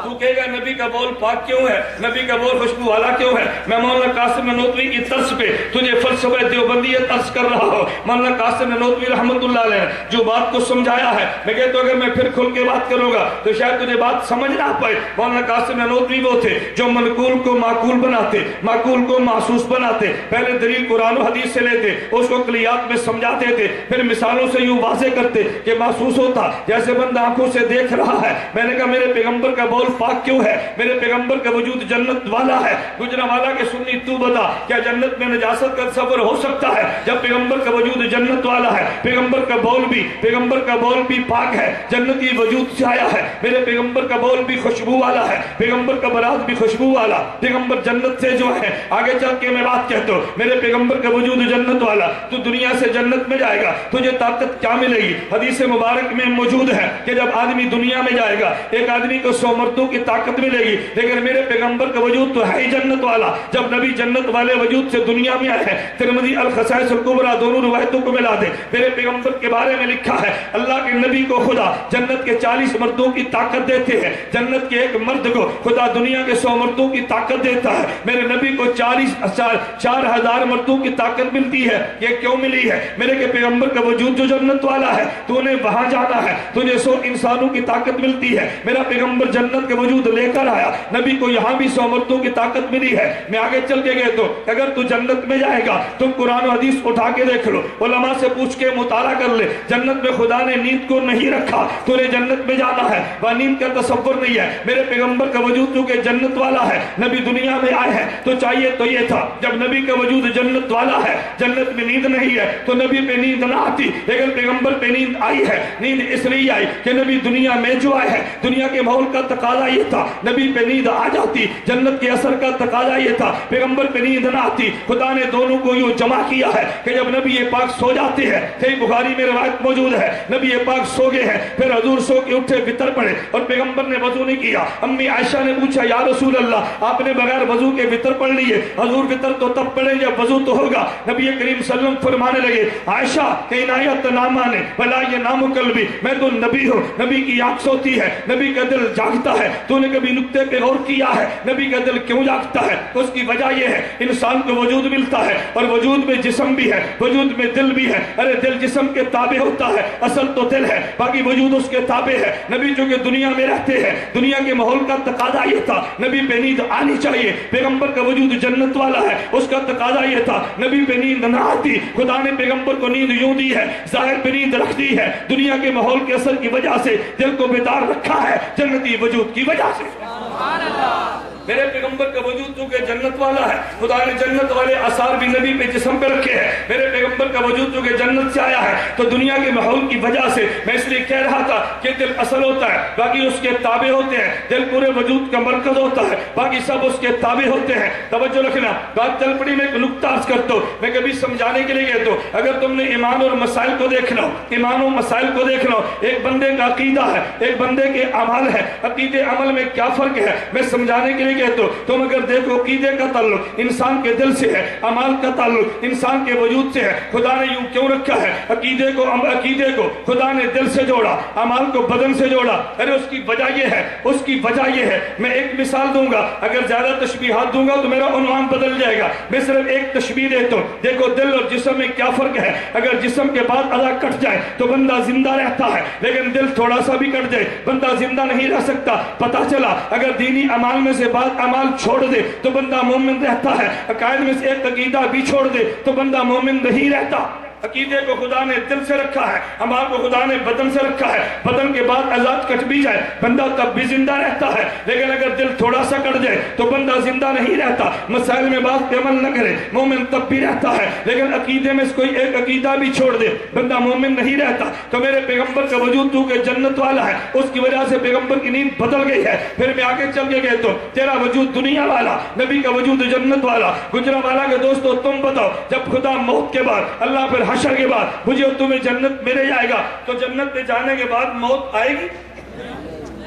تو کہے گا نبی کا بول پاک کیوں ہے, نبی کا بول خوشبو والا کیوں ہے. میں مولانا قاسم نانوتوی کی طرز پہ تجھے فلسفہ دیوبندیت عرض کر رہا ہوں. مولانا قاسم نانوتوی رحمت اللہ علیہ جو بات کو سمجھایا ہے, میں کہتا ہوں اگر میں پھر کھل کے بات کروں گا تو شاید تجھے بات سمجھ نہ پائے. مولانا قاسم نانوتوی وہ تھے جو منقول کو معقول بناتے, معقول کو محسوس بناتے. پہلے دلیل قرآن و حدیث سے لیتے, اس کو کلیات میں سمجھاتے تھے, پھر مثالوں سے یوں واضح کرتے کہ محسوس ہوتا جیسے بندہ آنکھوں سے دیکھ رہا ہے. میں نے کہا میرے پیغمبر کا بول پاک کیوں ہے, میرے پیغمبر کا وجود جنت والا ہے. گجرانوالہ کے سنی تو بتا کیا جنت میں نجاست کا تصور ہو سکتا ہے جب پیغمبر کا وجود جنت والا ہے. پیغمبر کا بول بھی پاک ہے, جنتی وجود سے آیا ہے. میرے پیغمبر کا بول بھی خوشبو والا ہے, پیغمبر کا براز بھی خوشبو والا. پیغمبر جنت سے جو ہے, آگے چل کے میں بات کہتا ہوں, میرے پیغمبر کا وجود جنت والا. تو دنیا سے جنت میں جائے گا تجھے طاقت کیا ملے گی. حدیث مبارک میں موجود ہے کہ جب آدمی دنیا میں جائے گا, ایک آدمی آدمی کو 100 مردوں کی طاقت ملے گی، لیکن میرے پیغمبر کا وجود تو ہے ہی جنت والا۔ جب نبی جنت والے وجود سے دنیا میں آئے ہیں، ترمذی الخصائص الکبریٰ دونوں روایتوں کو ملا دے، میرے پیغمبر کے بارے میں لکھا ہے اللہ کے نبی کو خدا جنت کے 40 مردوں کی طاقت دیتے ہیں، جنت کے ایک مرد کو خدا دنیا کے 100 مردوں کی طاقت دیتا ہے۔ میرے نبی کو 4000 مردوں کی طاقت ملتی ہے۔ یہ کیوں ملی ہے؟ میرے کے پیغمبر کا وجود جو جنت والا ہے، تو انہیں وہاں جانا ہے، تجھے 100 انسانوں کی طاقت ملتی ہے۔ میرا پیغمبر جنت کے وجود لے کر آیا، نبی کو یہاں بھی 100 مردوں کی طاقت ملی ہے۔ میں آگے چل کے گئے تو اگر تو جنت میں جائے گا تم قرآن و حدیث اٹھا کے دیکھ لو، علماء سے پوچھ کے مطالعہ کر لے، جنت میں خدا نے نیند کو نہیں رکھا، تو نے جنت میں جانا ہے، وہ نیند کا تصور نہیں ہے۔ میرے پیغمبر کا وجود جو کہ جنت والا ہے، نبی دنیا میں آئے ہیں تو چاہیے تو یہ تھا جب نبی کا وجود جنت والا ہے، جنت میں نیند نہیں ہے تو نبی پہ نیند نہ آتی، لیکن پیغمبر پہ نیند آئی ہے۔ نیند اس لیے آئی کہ نبی دنیا میں جو آئے ہیں، دنیا کے ماحول کا تقاضا یہ تھا، نبی پہ نیند آ جاتی، جنت کے اثر کا تقاضا یہ تھا، پیغمبر پہ نیند نہ آتی۔ خدا نے دونوں کو یوں جمع کیا ہے کہ جب نبی پاک سو جاتے ہیں، صحیح بخاری میں روایت موجود ہے، نبی پاک سو گئے ہیں، پھر حضور سو کے اٹھے، وطر پڑے اور پیغمبر نے وضو نہیں کیا۔ امی عائشہ نے پوچھا یا رسول اللہ آپ نے بغیر وضو کے وطر پڑھ لیے؟ حضور وطر تو تب پڑھیں جب وضو تو ہوگا۔ نبی کریم صلی اللہ علیہ وسلم فرمانے لگے عائشہ کہ عنایت نہ مانے بلا یہ نام قلبی، میں تو نبی ہوں، نبی کی آنکھ سوتی ہے، نبی کا دل جاگتا ہے، تو نے کبھی نکتے پہ غور کیا ہے نبی کا دل کیوں جاگتا ہے؟ اس کی وجہ یہ ہے انسان کو وجود ملتا ہے اور وجود میں جسم بھی ہے، وجود میں دل بھی ہے۔ ارے دل جسم کے تابع ہوتا ہے، اصل تو دل ہے، باقی وجود اس کے تابع ہے۔ نبی جو کہ دنیا میں رہتے ہیں، دنیا کے ماحول کا تقاضا یہ تھا نبی پہ نیند آنی چاہیے، پیغمبر کا وجود جنت والا ہے، اس کا تقاضا یہ تھا نبی پہ نیند نہ آتی۔ خدا نے پیغمبر کو نیند یوں دی ہے، ظاہر پہ نیند رکھ دی ہے، دنیا کے ماحول کے اثر کی وجہ سے دل کو بیدار رکھا ہے، جنتی وجود کی وجہ سے۔ میرے پیغمبر کا وجود جو کہ جنت والا ہے، خدا نے جنت والے آثار بھی نبی پہ جسم پہ رکھے ہیں۔ میرے پیغمبر کا وجود جو کہ جنت سے آیا ہے، تو دنیا کے ماحول کی وجہ سے میں اس لیے کہہ رہا تھا کہ دل اصل ہوتا ہے، باقی اس کے تابع ہوتے ہیں۔ دل پورے وجود کا مرکز ہوتا ہے، باقی سب اس کے تابع ہوتے ہیں۔ توجہ رکھنا، بات چل پڑی، میں ایک نکتہ عرض کرتا ہوں، میں کبھی سمجھانے کے لیے کہتا ہوں، اگر تم نے ایمان اور مسائل کو دیکھنا ہو، ایمان و مسائل کو دیکھنا ہو، ایک بندے کا عقیدہ ہے، ایک بندے کے اعمال ہے، عقیدے عمل میں کیا فرق ہے میں سمجھانے کے لیے کہتا ہوں۔ تم اگر دیکھو عقیدے کا تعلق انسان کے دل سے ہے، اعمال کا تعلق انسان کے وجود سے ہے۔ خدا نے یوں کیوں رکھا ہے عقیدے کو خدا نے دل سے جوڑا، اعمال کو بدن سے جوڑا؟ ارے اس کی وجہ یہ ہے، اس کی وجہ یہ ہے، میں ایک مثال دوں گا، اگر زیادہ تشبیہات دوں گا تو میرا عنوان بدل جائے گا، میں صرف ایک تشبیہ دیتا ہوں۔ دیکھو دل اور جسم میں کیا فرق ہے، اگر جسم کے بعد اعضاء کٹ جائے تو بندہ زندہ رہتا ہے، لیکن دل تھوڑا سا بھی کٹ جائے بندہ زندہ نہیں رہ سکتا۔ پتہ چلا اگر دینی اعمال میں سے بعض اعمال چھوڑ دے تو بندہ مومن رہتا ہے، عقائد میں سے ایک عقیدہ بھی چھوڑ دے تو بندہ مومن نہیں رہتا۔ عقیدے کو خدا نے دل سے رکھا ہے، اعمال کو خدا نے بدن سے رکھا ہے، بدن کے بعد اعضاء کٹ بھی جائے بندہ تب بھی زندہ رہتا ہے، لیکن اگر دل تھوڑا سا کٹ جائے تو بندہ زندہ نہیں رہتا۔ مسائل میں بات عمل نہ کرے مومن تب بھی رہتا ہے، لیکن عقیدے میں سے کوئی ایک عقیدہ بھی چھوڑ دے بندہ مومن نہیں رہتا۔ تو میرے پیغمبر کا وجود جو کہ جنت والا ہے، اس کی وجہ سے پیغمبر کی نیند بدل گئی ہے۔ پھر میں آگے چل کے کہتا ہوں تیرا وجود دنیا والا، نبی کا وجود جنت والا۔ گجرانوالہ کے دوستو تم بتاؤ، جب خدا موت کے بعد اللہ پھر حشر کے بعد مجھے تمہیں جنت میں لے جائے گا تو جنت میں جانے کے بعد موت آئے گی؟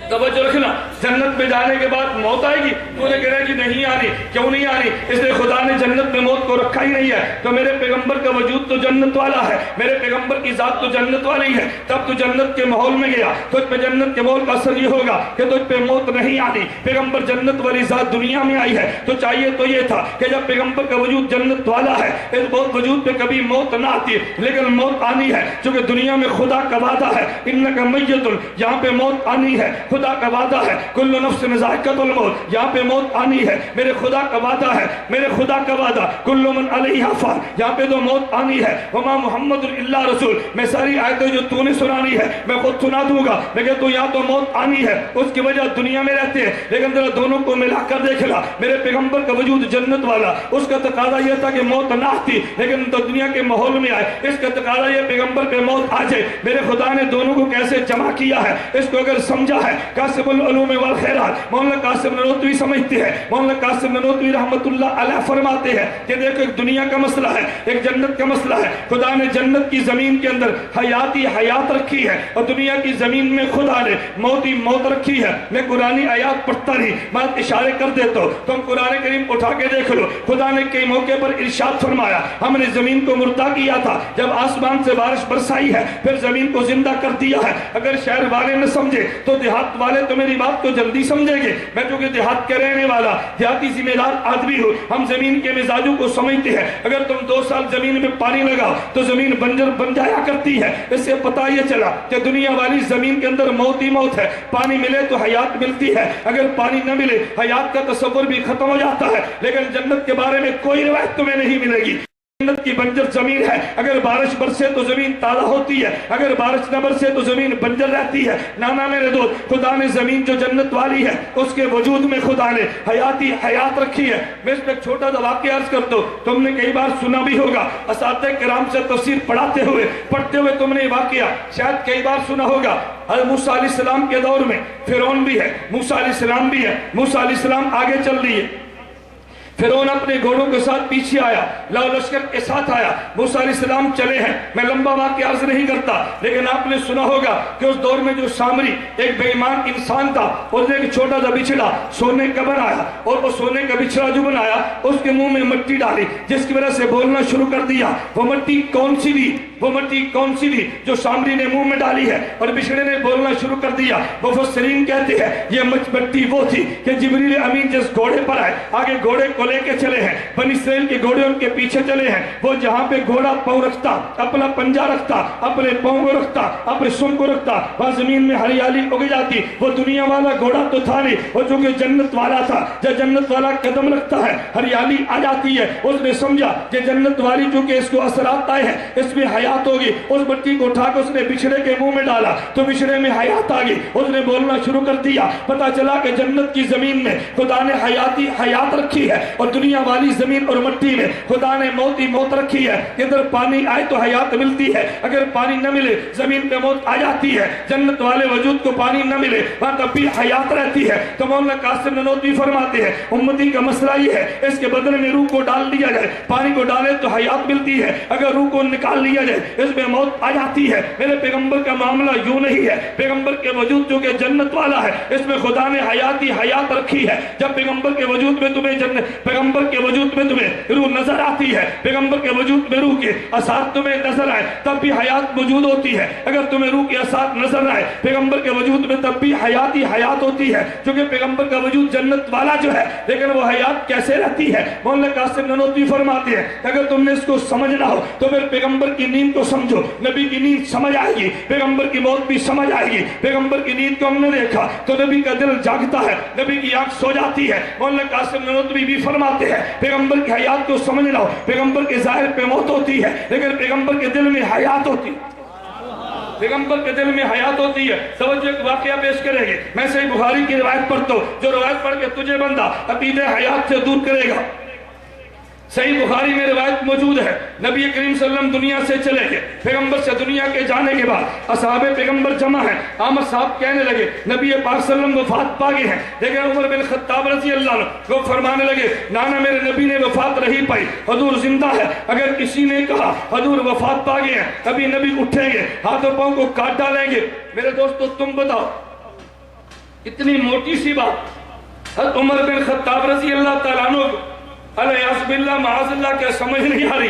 توجہ رکھنا، جنت میں جانے کے بعد موت آئے گی؟ تو نے کہنا کہ نہیں آنی، کیوں نہیں آنی؟ اس لیے خدا نے جنت میں موت کو رکھا ہی نہیں ہے۔ تو میرے پیغمبر کا وجود تو جنت والا ہے، میرے پیغمبر کی ذات تو جنت والی ہے، تب تو جنت کے ماحول میں گیا، تجھ پہ جنت کے ماحول کا اثر یہ ہوگا کہ تجھ پہ موت نہیں آنی۔ پیغمبر جنت والی ذات دنیا میں آئی ہے، تو چاہیے تو یہ تھا کہ جب پیغمبر کا وجود جنت والا ہے، اس بہت وجود پہ کبھی موت نہ آتی، لیکن موت آنی ہے، چونکہ دنیا میں خدا کا وعدہ ہے انک میت، یہاں پہ موت آنی ہے، خدا کا وعدہ ہے کل نفس ذائقۃ الموت، یہاں پہ موت آنی ہے، میرے خدا کا وعدہ ہے، میرے خدا کا وعدہ کل من علیہا فان، یہاں پہ تو موت آنی ہے۔ وما محمد الا رسول، میں ساری آیتیں جو تو نے سنانی ہے میں خود سنا دوں گا، لیکن تو یہاں تو موت آنی ہے، اس کی وجہ دنیا میں رہتے ہیں، لیکن ذرا دونوں کو ملا کر دیکھنا، میرے پیغمبر کا وجود جنت والا، اس کا تقاضا یہ تھا کہ موت نہ آتی، لیکن دنیا کے ماحول میں آئے، اس کا تقاضا یہ پیغمبر پہ موت آ جائے۔ میرے خدا نے دونوں کو کیسے جمع کیا ہے، اس کو اگر سمجھا ہے قاسم العلوم والخیرات مولانا قاسم نانوتوی سمجھتے ہیں، مولانا قاسم نانوتوی رحمت اللہ علیہ فرماتے ہیں کہ دیکھو ایک دنیا کا مسئلہ ہے، ایک جنت کا مسئلہ ہے۔ خدا نے جنت کی زمین کے اندر حیاتی حیات رکھی ہے اور دنیا کی زمین میں خدا نے موتی موت رکھی ہے۔ میں قرآنی آیات پڑھتا نہیں، میں اشارے کر دیتا ہوں، تم قرآن کریم اٹھا کے دیکھ لو۔ خدا نے کئی موقع پر ارشاد فرمایا ہم نے زمین کو مردہ کیا تھا، جب آسمان سے بارش برسائی ہے پھر زمین کو زندہ کر دیا ہے۔ اگر شہر والے نہ سمجھے تو دیہات والے تو میری بات کو جلدی سمجھیں گے۔ میں چونکہ دیہات کے رہنے والا دیہاتی ذمہ دار آدمی ہوں، ہم زمین کے مزاجوں کو سمجھتے ہیں۔ اگر تم 2 سال زمین میں پانی لگاؤ تو زمین بنجر بن جایا کرتی ہے۔ اس سے پتہ یہ چلا کہ دنیا والی زمین کے اندر موت ہی موت ہے، پانی ملے تو حیات ملتی ہے، اگر پانی نہ ملے حیات کا تصور بھی ختم ہو جاتا ہے۔ لیکن جنت کے بارے میں کوئی روایت تمہیں نہیں ملے گی۔ جنت کی بنجر زمین ہے، اگر بارش برسے تو زمین تازہ ہوتی ہے، اگر بارش نہ برسے تو زمین بنجر رہتی ہے۔ نانا میرے دوست، خدا نے زمین جو جنت والی ہے اس کے وجود میں خدا نے حیاتی حیات رکھی ہے۔ میں اس میں ایک چھوٹا سا واقعہ عرض کرتا ہوں، تم نے کئی بار سنا بھی ہوگا، اساتذہ کرام سے تفسیر پڑھتے ہوئے تم نے واقعہ شاید کئی بار سنا ہوگا۔ حضرت موسیٰ علیہ السلام کے دور میں فرعون بھی ہے، موسیٰ علیہ السلام بھی ہے۔ موسیٰ علیہ السلام آگے چل رہی ہے، فرعون اپنے گھوڑوں کے ساتھ پیچھے آیا، لشکر کے ساتھ آیا، موسیٰ علیہ السلام چلے ہیں۔ میں لمبا واقعہ عرض نہیں کرتا، لیکن آپ نے سنا ہوگا کہ اس دور میں جو سامری ایک بے ایمان انسان تھا، اس نے ایک چھوٹا سا بچڑا سونے کا بنایا اور وہ سونے کا بچڑا جو بنایا اس کے منہ میں مٹی ڈالی، جس کی وجہ سے بولنا شروع کر دیا۔ وہ مٹی کون سی تھی جو سامری نے منہ میں ڈالی ہے اور بچڑے نے بولنا شروع کر دیا؟ مفسرین کہتے ہیں یہ مٹی وہ تھی کہ جبریل امین جس گھوڑے پر آئے، آگے گھوڑے کو لے کے چلے ہیں، بنی اسرائیل کے گھوڑے ان کے پیچھے چلے ہیں۔ وہ جہاں پہ گھوڑا پاؤں رکھتا، اپنا پنجہ رکھتا، اپنے پاؤں کو رکھتا، اپنے سم کو رکھتا، وہاں زمین میں ہریالی اگ جاتی۔ وہ دنیا والا گھوڑا تو تھا نہیں، وہ جو کہ جنت والا تھا۔ جب جنت والا قدم رکھتا ہے ہریالی آ جاتی ہے۔ اس نے سمجھا کہ جنت والی جو کہ اس کو اثرات آئے ہیں اس میں حیات ہوگی۔ اس مٹی کو اٹھا کے اس نے بچھڑے کے منہ میں ڈالا تو بچھڑے میں حیات آ گئی، اس نے بولنا شروع کر دیا۔ پتا چلا کہ جنت کی زمین میں خدا نے حیاتی حیات رکھی ہے اور دنیا والی زمین اور مٹی میں خدا نے موت ہی موت رکھی ہے۔ ادھر پانی آئے تو حیات ملتی ہے، اگر پانی نہ ملے زمین پہ موت آ جاتی ہے۔ جنت والے وجود کو پانی نہ ملے وہاں تب بھی حیات رہتی ہے۔ تو مولانا قاسم نانوتوی فرماتے ہیں امتی کا مسئلہ یہ ہے اس کے بدن میں روح کو ڈال دیا جائے، پانی کو ڈالے تو حیات ملتی ہے، اگر روح کو نکال لیا جائے اس میں موت آ جاتی ہے۔ میرے پیغمبر کا معاملہ یوں نہیں ہے، پیغمبر کے وجود جو کہ جنت والا ہے اس میں خدا نے حیاتی حیات رکھی ہے۔ جب پیغمبر کے وجود میں تمہیں پیغمبر کے وجود میں تمہیں روح نظر آتی ہے، پیغمبر کے وجود میں روح کے اثار تمہیں نظر آئے تب بھی حیات موجود ہوتی ہے۔ اگر تمہیں روح کے اثار نظر آئے پیغمبر کے وجود میں تب بھی حیاتی حیات ہوتی ہے، کیونکہ پیغمبر کا وجود جنت والا جو ہے، لیکن وہ حیات کیسے رہتی ہے؟ مولانا قاسم نانوتوی فرماتے ہیں اگر تم نے اس کو سمجھنا ہو تو پھر پیغمبر کی نیند کو سمجھو، نبی کی نیند سمجھ آئے گی، پیغمبر کی موت بھی سمجھ آئے گی۔ پیغمبر کی نیند کو ہم نے دیکھا تو نبی کا دل جاگتا ہے، نبی کی آنکھ سو جاتی ہے۔ مولانا قاسم نانوتوی بھی فرماتے ہیں پیغمبر کی حیات کو سمجھنا ہو، پیغمبر کے ظاہر پہ موت ہوتی ہے لیکن پیغمبر کے دل میں حیات ہوتی ہے، پیغمبر کے دل میں حیات ہوتی ہے۔ توجہ ایک واقعہ پیش کریں گے، میں صحیح بخاری کی روایت پڑھتا ہوں، جو روایت پڑھ کے تجھے بندہ عقیدہ حیات سے دور کرے گا۔ صحیح بخاری میں روایت موجود ہے، نبی کریم صلی اللہ علیہ وسلم دنیا سے چلے گئے، پیغمبر سے دنیا کے جانے کے بعد اصحاب پیغمبر جمع ہیں، احمد صاحب کہنے لگے نبی پاک صلی اللہ علیہ وسلم وفات پا گئے ہیں، لیکن عمر بن خطاب رضی اللہ عنہ وہ فرمانے لگے نانا میرے نبی نے وفات نہیں پائی، حضور زندہ ہے۔ اگر کسی نے کہا حضور وفات پا گئے ہیں ابھی نبی اٹھیں گے، ہاتھوں پاؤں کو کاٹ ڈالیں گے۔ میرے دوستو تم بتاؤ اتنی موٹی سی بات حضرت عمر بن خطاب رضی اللہ تعالیٰ عنہ کو علیہ باللہ معاذ اللہ کیا سمجھ نہیں آ رہی؟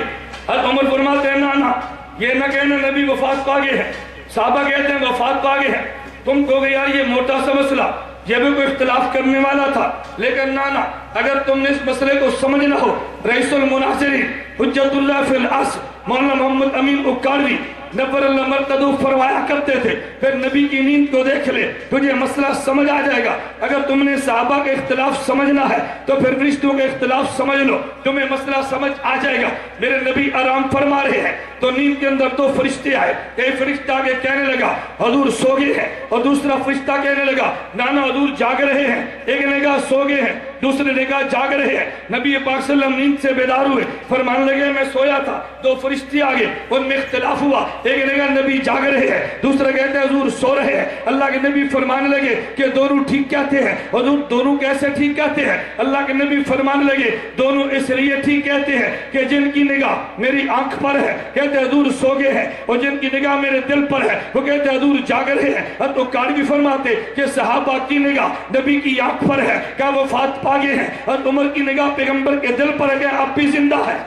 حضرت عمر فرماتے ہیں نانا یہ نہ کہنا نبی وفات پا گئے ہیں، صحابہ کہتے ہیں وفات پا گئے ہیں، تم کہو گے یار یہ موٹا سا مسئلہ، یہ بھی کوئی اختلاف کرنے والا تھا، لیکن نانا اگر تم نے اس مسئلے کو سمجھنا ہو رئیس المناظرین حجت اللہ فی العصر مولانا محمد امین اکاڑوی نبر اللہ مرتدو فرمایا کرتے تھے پھر نبی کی نیند کو دیکھ لے تجھے مسئلہ سمجھ آ جائے گا۔ اگر تم نے صحابہ کے اختلاف سمجھنا ہے تو پھر فرشتوں کے اختلاف سمجھ لو، تمہیں مسئلہ سمجھ آ جائے گا۔ میرے نبی آرام فرما رہے ہیں تو نیند کے اندر دو فرشتے آئے. ایک فرشتہ آگے کہنے لگا حضور سو گئے ہیں, اور دوسرا فرشتہ کہنے لگا نانا حضور جاگ رہے ہیں. ایک نے کہا سو گئے ہیں, دوسرے نے کہا جاگ رہے ہیں. نبی پاک صلی اللہ علیہ وسلم نیند سے بیدار ہوئے, فرمان لگے میں سویا تھا. دو فرشتے آگے, ان میں اختلاف ہوا. ایک نے کہا نبی جاگ رہے ہیں, دوسرا کہتے ہیں حضور سو رہے ہیں. اللہ کے نبی فرمانے لگے کہ دونوں ٹھیک کہتے ہیں. حضور دونوں کیسے ٹھیک کہتے ہیں؟ اللہ کے نبی فرمانے لگے دونوں اس لیے ٹھیک کہتے ہیں کہ جن کی نگاہ میری آنکھ پر ہے کہتے ہیں حضور سو گئے ہیں, اور جن کی نگاہ میرے دل پر ہے وہ کہتے ہیں حضور جاگ رہے ہیں. اور تو کاروی فرماتے کہ صحابہ کی نگاہ نبی کی آنکھ پر ہے کہ وفات پا گئے ہیں, اور عمر کی نگاہ پیغمبر کے دل پر ہے کہ اب بھی زندہ ہے.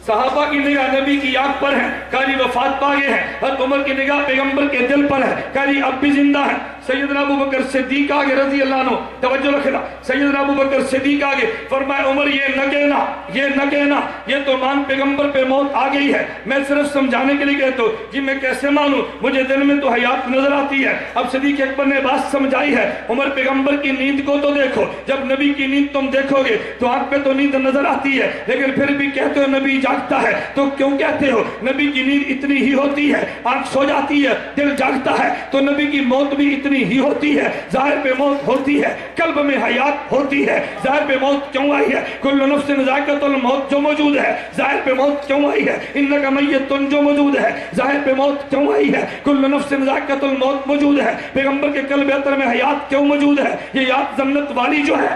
صحابہ کی نگاہ نبی کی آنکھ پر ہے کہ وفات پا گئے ہیں, اور عمر کی نگاہ پیغمبر کے دل پر ہے کہ اب بھی زندہ ہے. سیدنا ابو بکر صدیق آگے رضی اللہ عنہ, توجہ رکھنا, سیدنا ابو بکر صدیق آگے فرمائے عمر یہ نہ کہنا یہ تو مان پیغمبر پہ موت آ گئی ہے. میں صرف سمجھانے کے لیے کہتا ہوں جی میں کیسے مانوں, مجھے دل میں تو حیات نظر آتی ہے. اب صدیق اکبر نے بات سمجھائی ہے, عمر پیغمبر کی نیند کو تو دیکھو, جب نبی کی نیند تم دیکھو گے تو آنکھ پہ تو نیند نظر آتی ہے, لیکن پھر بھی کہتے ہو نبی جاگتا ہے. تو کیوں کہتے ہو؟ نبی کی نیند اتنی ہی ہوتی ہے, آنکھ سو جاتی ہے, دل جاگتا ہے. تو نبی کی موت بھی اتنی ہی ہوتی ہے, ظاہر پہ موت ہوتی ہے, قلب میں حیات ہوتی ہے. ظاہر پہ موت کیوں آئی ہے؟ کل نفس ذائقۃ الموت جو موجود ہے, ظاہر پہ موت کیوں آئی ہے؟ انک میت جو موجود ہے, ظاہر پہ موت کیوں آئی ہے؟ کل نفس ذائقۃ الموت موجود ہے. پیغمبر کے قلب اطہر میں حیات کیوں موجود ہے؟ یہ یاد جنت والی جو ہے,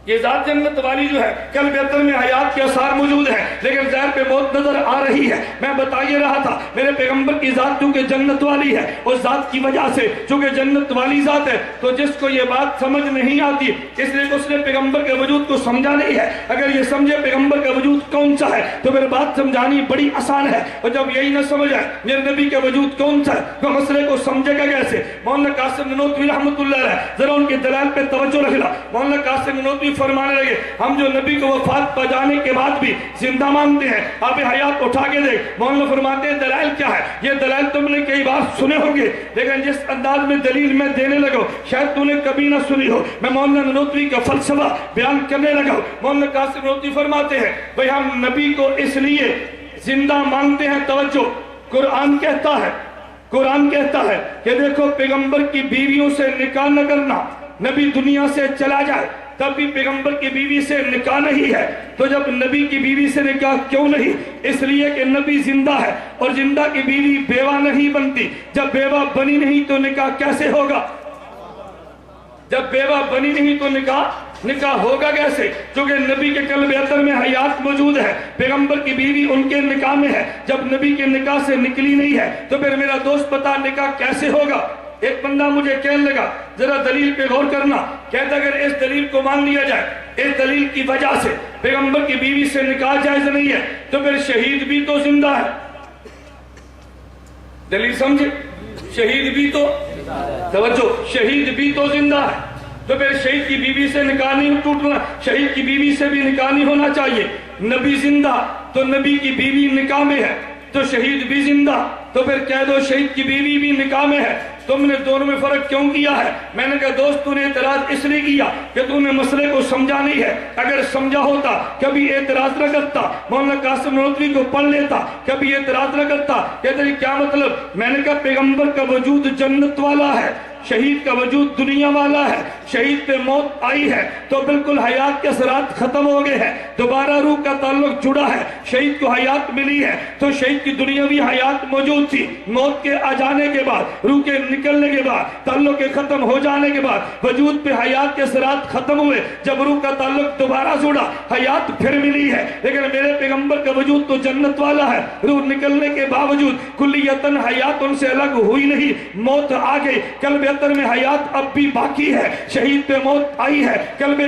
یہ ذات جنت والی جو ہے قلب اطہر میں حیات کے اثار موجود ہیں, لیکن ظاہر پہ موت نظر آ رہی ہے. میں بتائیے رہا تھا میرے پیغمبر کی ذات چونکہ جنت والی ہے, اس ذات کی وجہ سے چونکہ جنت والی ذات ہے, تو جس کو یہ بات سمجھ نہیں آتی اس لیے اس نے پیغمبر کے وجود کو سمجھا نہیں ہے. اگر یہ سمجھے پیغمبر کا وجود کون سا ہے تو پھر بات سمجھانی بڑی آسان ہے, اور جب یہی نہ سمجھ آئے میرے نبی کا وجود کون سا ہے تو مسئلے کو سمجھے گا کیسے؟ مولانا قاسم نانوتوی رحمۃ اللہ علیہ ذرا ان کے دلائل پہ توجہ رکھنا. مولانا قاسم نانوتوی فرمانے لگے ہم جو نبی کو وفات پا جانے کے بعد بھی زندہ مانتے ہیں, آپ حیات اٹھا کے دیکھ. مولانا فرماتے ہیں دلائل کیا ہے؟ یہ دلائل تم نے کئی بار سنے ہوں گے, لیکن جس انداز میں دلیل میں دینے لگا شاید تو نے کبھی نہ سنی ہو. میں مولانا نانوتوی کا فلسفہ بیان کرنے لگا. مولانا قاسم نانوتوی فرماتے ہیں بھئی ہم نبی کو اس لیے زندہ مانتے ہیں. توجہ, قرآن کہتا ہے کہ دیکھو پیغمبر کی بیویوں سے نکاح نہ کرنا, نبی دنیا سے چلا جائے تب بھی پیغمبر کی بیوی سے نکاح نہیں ہے. تو جب نبی کی بیوی سے نکاح کیوں نہیں؟ اس لیے کہ نبی زندہ ہے, اور زندہ کی بیوی بیوہ نہیں بنتی. جب بیوہ بنی نہیں تو نکاح کیسے ہوگا؟ جب بیوہ بنی نہیں تو نکاح ہوگا کیسے؟ کیونکہ نبی کے قلب اطہر میں حیات موجود ہے, پیغمبر کی بیوی ان کے نکاح میں ہے. جب نبی کے نکاح سے نکلی نہیں ہے تو پھر میرا دوست بتا نکاح کیسے ہوگا؟ ایک بندہ مجھے کہنے لگا ذرا دلیل پہ غور کرنا. کہتا اگر اس دلیل کو مان لیا جائے, اس دلیل کی وجہ سے پیغمبر کی بیوی سے نکاح جائز نہیں ہے, تو پھر شہید بھی تو زندہ ہے. دلیل سمجھے, شہید بھی تو, توجہ, شہید بھی تو زندہ ہے. تو پھر شہید کی بیوی سے نکاح نہیں ٹوٹنا, شہید کی بیوی سے بھی نکاح نہیں ہونا چاہیے. نبی زندہ تو نبی کی بیوی نکاح میں ہے, تو شہید بھی زندہ, تو پھر کہہ دو شہید کی بیوی بھی نکاح میں ہے. تم نے دونوں میں فرق کیوں کیا ہے؟ میں نے کہا دوست تو نے اعتراض اس لیے کیا کہ تم نے مسئلے کو سمجھا نہیں ہے. اگر سمجھا ہوتا کبھی اعتراض نہ کرتا, مولانا قاسم نانوتوی کو پڑھ لیتا, کبھی اعتراض نہ کرتا. کہتے ہیں کیا مطلب؟ میں نے کہا پیغمبر کا وجود جنت والا ہے, شہید کا وجود دنیا والا ہے. شہید پہ موت آئی ہے تو بالکل حیات کے اثرات ختم ہو گئے ہیں, دوبارہ روح کا تعلق جڑا ہے. شہید کو حیات ملی ہے تو شہید کی دنیاوی حیات موجود تھی, موت کے آ جانے کے بعد, روح کے نکلنے کے بعد, تعلق کے ختم ہو جانے کے بعد وجود پہ حیات کے اثرات ختم ہوئے. جب روح کا تعلق دوبارہ جڑا حیات پھر ملی ہے. لیکن میرے پیغمبر کا وجود تو جنت والا ہے, روح نکلنے کے باوجود کلیتاً حیات ان سے الگ ہوئی نہیں, موت آ گئی. قلب اطہر میں حیات اب بھی باقی ہے. شہید پہ موت آئی ہے, قلب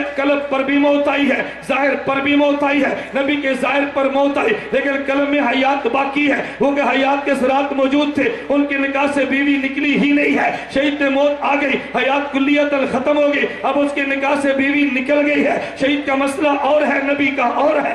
پر بھی موت آئی ہے, ظاہر پر بھی موت آئی ہے. نبی کے ظاہر پر موت آئی لیکن قلب میں حیات باقی ہے. وہ کہ حیات کے اثرات موجود تھے, ان کے نکاح سے بیوی نکلی ہی نہیں ہے. شہید پہ موت آ گئی, حیات کلیتاً ختم ہو گئی, اب اس کے نکاح سے بیوی نکل گئی ہے. شہید کا مسئلہ اور ہے, نبی کا اور ہے.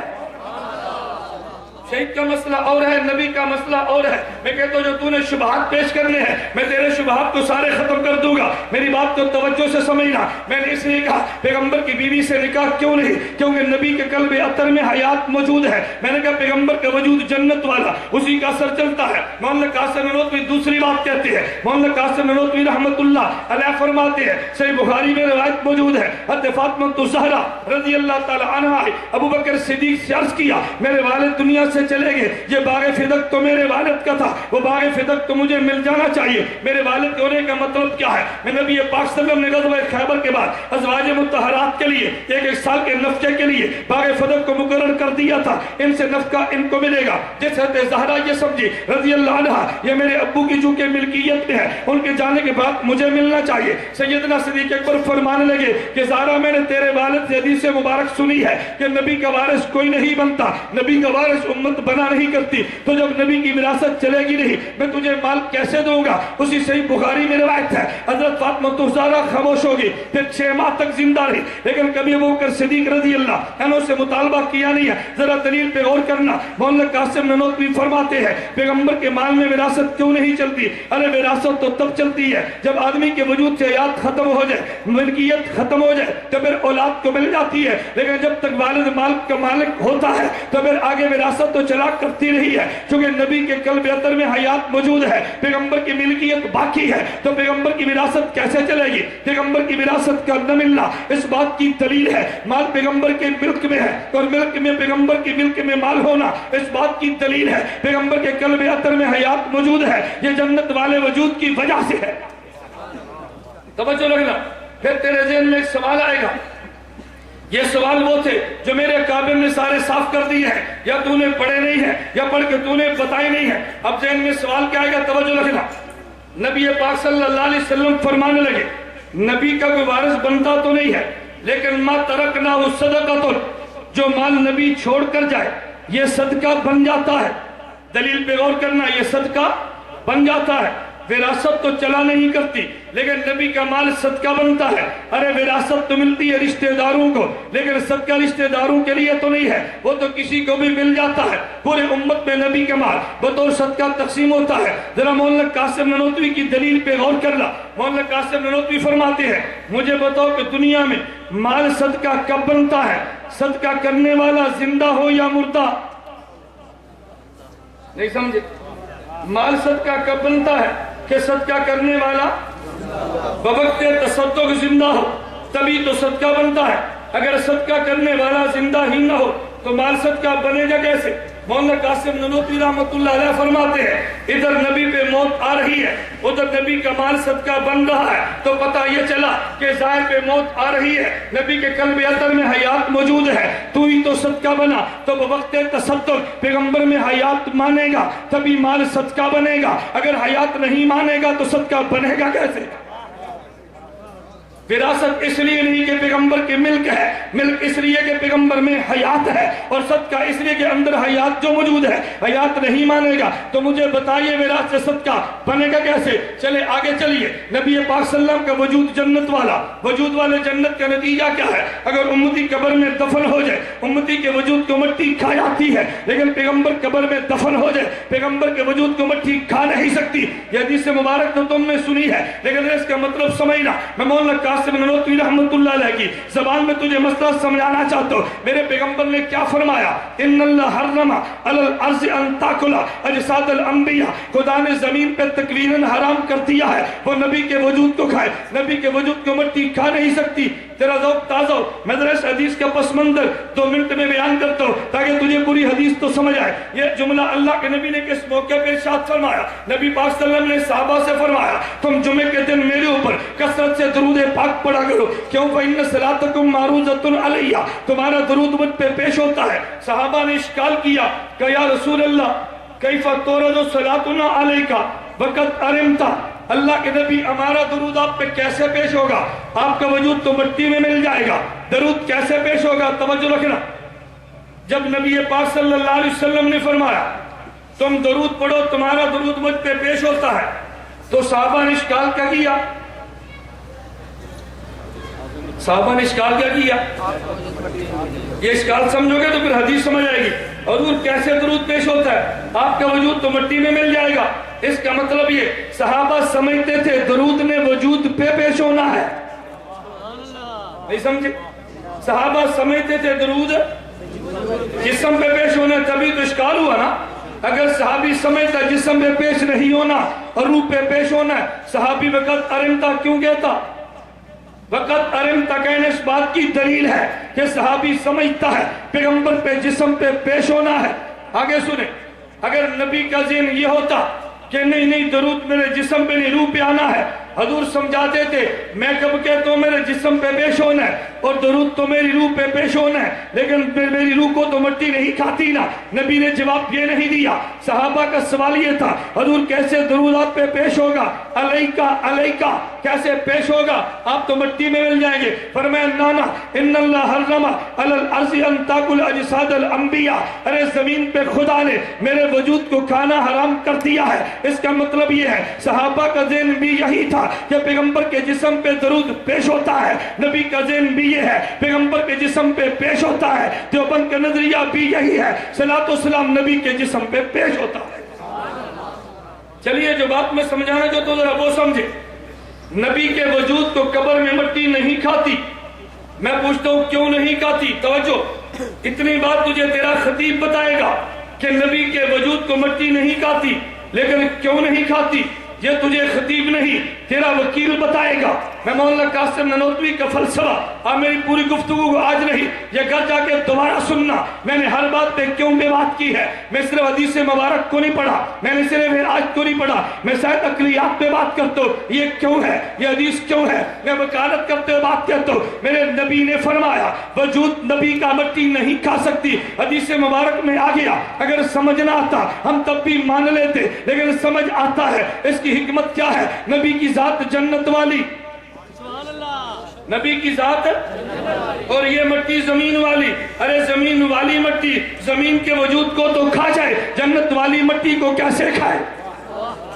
شہید کا مسئلہ اور ہے, نبی کا مسئلہ اور ہے. میں کہتا ہوں جو تو نے شبہات پیش کرنے ہیں میں تیرے شبہات کو سارے ختم کر دوں گا. میری بات کو توجہ سے سمجھنا. میں نے اس لیے کہا پیغمبر کی بیوی سے نکاح کیوں نہیں؟ کیونکہ نبی کے قلب اطہر میں حیات موجود ہے. میں نے کہا پیغمبر کا وجود جنت والا، اسی کا اثر چلتا ہے. مولانا قاسم نانوتوی دوسری بات کہتے ہیں. مولانا قاسم نانوتوی رحمت اللہ علیہ فرماتے ہیں، صحیح بخاری میں روایت موجود ہے، حضرت فاطمہ الزہرا رضی اللہ تعالی عنہا ابو بکر صدیق سے عرض کیا میرے والد دنیا سے چلے گئے، یہ باغ فدق تو میرے والد کا تھا، وہ باغ فدق تو مجھے مل جانا چاہیے. میرے والد کے ہونے کا مطلب کیا ہے؟ میں نبی پاک صلی اللہ علیہ وسلم نے غزوہ خیبر کے بعد ازواج مطہرات کے لیے ایک سال کے نفقے کے لیے باغ فدق کو مقرر کر دیا تھا. ان سے نفقہ ان کو ملے گا. جس حضرت زہرا یہ سمجھی رضی اللہ عنہا یہ میرے ابو کی چونکہ ملکیت میں ہے، ان کے جانے کے بعد مجھے ملنا چاہیے. سیدنا صدیق اکبر فرمانے لگے کہ زہرا میں نے تیرے والد سے حدیث مبارک سنی ہے کہ نبی کا وارث کوئی نہیں بنتا، نبی کا وارث امت بنا نہیں کرتی، تو جب نبی کی وراثت چلے گی نہیں میں تجھے مال کیسے دوں گا؟ اسی صحیح بخاری میں روایت ہے حضرت فاطمہ الزہرا خاموش ہوگی، پھر 6 ماہ تک زندہ رہی، لیکن کبھی ابو بکر صدیق رضی اللہ عنہ سے مطالبہ کیا نہیں ہے. ذرا دلیل پہ غور کرنا. مولانا قاسم نانوتوی فرماتے ہیں پیغمبر کے مال میں وراثت کیوں نہیں چلتی؟ ارے وراثت تو تب چلتی ہے جب آدمی کے وجود سے حیات ختم ہو جائے، ملکیت ختم ہو جائے تو پھر اولاد کو مل جاتی ہے، لیکن جب تک والد مال کا مالک ہوتا ہے تو پھر آگے وراثت تو چلا کرتی رہی ہے. چونکہ نبی کے قلب اطہر میں حیات موجود ہے، پیغمبر کی ملکیت باقی ہے، تو پیغمبر کی وراثت کیسے چلے گی؟ پیغمبر کی وراثت کا نہ ملنا اس بات کی دلیل ہے مال پیغمبر کے ملک میں ہے، اور ملک میں پیغمبر کی ملک میں مال ہونا اس بات کی دلیل ہے پیغمبر کے قلب اطہر میں حیات موجود ہے. یہ جنت والے وجود کی وجہ سے ہے. توجہ رکھنا. پھر تیرے ذہن میں ایک سوال آئے گا، یہ سوال وہ تھے جو میرے کابر نے سارے صاف کر دیے ہیں، یا تو نے پڑھے نہیں ہیں یا پڑھ کے تو نے بتائے نہیں ہیں. اب ذہن میں سوال کیا آئے گا؟ توجہ رکھنا. نبی پاک صلی اللہ علیہ وسلم فرمانے لگے نبی کا کوئی وارث بنتا تو نہیں ہے، لیکن ما ترکنا صدقۃ، جو مال نبی چھوڑ کر جائے یہ صدقہ بن جاتا ہے. دلیل پہ غور کرنا، یہ صدقہ بن جاتا ہے. وراثت تو چلا نہیں کرتی لیکن نبی کا مال صدقہ بنتا ہے. ارے وراثت تو ملتی ہے رشتہ داروں کو، لیکن صدقہ رشتہ داروں کے لیے تو نہیں ہے، وہ تو کسی کو بھی مل جاتا ہے. پورے امت میں نبی کا مال بطور صدقہ تقسیم ہوتا ہے. ذرا مولانا قاسم نانوتوی کی دلیل پہ غور کرنا. مولانا قاسم نانوتوی فرماتے ہیں مجھے بتاؤ کہ دنیا میں مال صدقہ کب بنتا ہے؟ صدقہ کرنے والا زندہ ہو یا مردہ؟ نہیں سمجھے؟ مال صدقہ کب بنتا ہے؟ کہ صدقہ کرنے والا بوقت تصدق زندہ ہو تبھی تو صدقہ بنتا ہے. اگر صدقہ کرنے والا زندہ ہی نہ ہو تو مال صدقہ بنے گا کیسے؟ مولانا قاسم نانوتوی رحمت اللہ علیہ فرماتے ہیں ادھر نبی پہ موت آ رہی ہے، ادھر نبی کا مال صدقہ بن رہا ہے، تو پتہ یہ چلا کہ ظاہر پہ موت آ رہی ہے، نبی کے قلب اطہر میں حیات موجود ہے، تو ہی تو صدقہ بنا. تو بوقت تصدق پیغمبر میں حیات مانے گا تبھی مال صدقہ بنے گا. اگر حیات نہیں مانے گا تو صدقہ بنے گا کیسے؟ وراثت اس لیے نہیں کہ پیغمبر کے ملک ہے، ملک اس لیے کہ پیغمبر میں حیات ہے، اور صدقہ اس لیے کہ اندر حیات جو موجود ہے. حیات نہیں مانے گا تو مجھے بتائیے وراثت صدقہ بنے گا کیسے؟ چلے آگے چلیے. نبی پاک صلی اللہ علیہ وسلم کا وجود جنت والا، وجود والے جنت کا نتیجہ کیا ہے؟ اگر امتی قبر میں دفن ہو جائے، امتی کے وجود کو مٹی کھا جاتی ہے، لیکن پیغمبر قبر میں دفن ہو جائے پیغمبر کے وجود کو مٹی کھا نہیں سکتی. یہ حدیث مبارک تو تم نے سنی ہے، لیکن اس کا مطلب سمجھنا. میں مولانا قاسم نانوتوی رحمت اللہ علیہ کی زبان میں تجھے مسئلہ سمجھانا چاہتا ہوں. میرے پیغمبر نے کیا فرمایا؟ ان اللہ حرم علی الارض ان تاکل اجساد الانبیاء، خدا نے زمین پہ تکویناً حرام کر دیا ہے وہ نبی کے وجود کو کھائے. نبی کے وجود کو مٹی کھا نہیں سکتی. تیرا ذوق تازہ ہو. میں ذرا اس حدیث کا پس منظر 2 منٹ میں بیان کرتا ہوں تاکہ تجھے پوری حدیث تو سمجھ آئے. یہ جملہ اللہ کے نبی نے کس موقع پہ ارشاد فرمایا؟ نبی پاک صلی اللہ علیہ وسلم نے صحابہ سے فرمایا تم جمعے کے دن میرے اوپر کثرت سے درود پاک پڑھا کرو، کیوں؟ فَإِنَّ صَلَاتَكُمْ مَعْرُوضَةٌ عَلَيَّ، تمہارا درود مجھ پہ پیش ہوتا ہے. صحابہ نے اشکال کیا کہ یا رسول اللہ کیف تورد صلاتنا علیکا وقت ارمتا، اللہ کے نبی ہمارا درود آپ پہ کیسے پیش ہوگا؟ آپ کا وجود تو مٹی میں مل جائے گا، درود کیسے پیش ہوگا؟ توجہ رکھنا. جب نبی پاک صلی اللہ علیہ وسلم نے فرمایا تم درود پڑھو تمہارا درود مجھ پہ پیش ہوتا ہے، تو صحابہ نے اشکال کیا کیا؟ صحابہ نے اشکال کیا کیا؟ یہ اشکال سمجھو گے تو پھر حدیث سمجھ آئے گی. حضور کیسے درود پیش ہوتا ہے؟ آپ کا وجود تو مٹی میں مل جائے گا، اس کا مطلب یہ صحابہ سمجھتے تھے درود نے وجود پہ پیش ہونا ہے. نہیں سمجھے؟ صحابہ سمجھتے تھے درود جسم پہ پیش ہونا ہے. تبھی تو اشکال ہوا نا. اگر صحابی سمجھتا جسم پہ پیش نہیں ہونا اور روح پہ پیش ہونا ہے, صحابی وقت ارمتا کیوں کہتا؟ وقت ارمتا کہنے اس بات کی دلیل ہے کہ صحابی سمجھتا ہے پیغمبر پہ جسم پہ پیش ہونا ہے. آگے سنیں, اگر نبی کا ذہن یہ ہوتا کہ نہیں درود میرے جسم پہ نہیں روح پہ آنا ہے, حضور سمجھاتے تھے میں کب کہتا ہوں میرے جسم پہ پیش ہونا ہے اور درود تو میری روح پہ پیش ہونا ہے, لیکن میری روح کو تو مٹی نہیں کھاتی نا. نبی نے جواب یہ نہیں دیا. صحابہ کا سوال یہ تھا حضور کیسے درود آپ پہ پیش ہوگا؟ علیکہ علیکہ کیسے پیش ہوگا؟ آپ تو مٹی میں مل جائیں گے. فرمایا نانا ان اللہ حرم علی الارض ان تاکل اجساد الانبیاء, ارے زمین پہ خدا نے میرے وجود کو کھانا حرام کر دیا ہے. اس کا مطلب یہ ہے صحابہ کا ذہن بھی یہی تھا کہ پیغمبر کے جسم پہ درود پیش ہوتا ہے. نبی کا ذہن بھی یہ ہے پیغمبر کے جسم پہ پیش ہوتا ہے. دیوبند کا نظریہ بھی یہی ہے صلاۃ و سلام نبی کے جسم پہ پیش ہوتا ہے. چلیے جو بات میں سمجھانا جو تو ذرا وہ سمجھے. نبی کے وجود کو قبر میں مٹی نہیں کھاتی. میں پوچھتا ہوں کیوں نہیں کھاتی؟ توجہ, اتنی بات تجھے تیرا خطیب بتائے گا کہ نبی کے وجود کو مٹی نہیں کھاتی, لیکن کیوں نہیں کھاتی یہ تجھے خطیب نہیں تیرا وکیل بتائے گا. میں مولانا قاسم نانوتوی کا فلسفہ آپ میری پوری گفتگو کو آج نہیں, یہ گھر جا کے دوبارہ سننا. میں نے ہر بات پہ کیوں بے بات کی ہے. میں صرف حدیث مبارک کو نہیں پڑھا, میں نے صرف آج کو نہیں پڑھا, میں شاید عقلیات پہ بات کرتا ہوں. یہ کیوں ہے, یہ حدیث کیوں ہے, میں وکالت کرتے ہوئے بات کرتا ہوں. میرے نبی نے فرمایا وجود نبی کا مٹی نہیں کھا سکتی. حدیث مبارک میں آ گیا. اگر سمجھنا آتا ہم تب بھی مان لیتے, لیکن سمجھ آتا ہے اس کی حکمت کیا ہے. نبی کی ذات جنت والی, نبی کی ذات اور یہ مٹی زمین والی. ارے زمین والی مٹی زمین کے وجود کو تو کھا جائے, جنت والی مٹی کو کیسے کھائے؟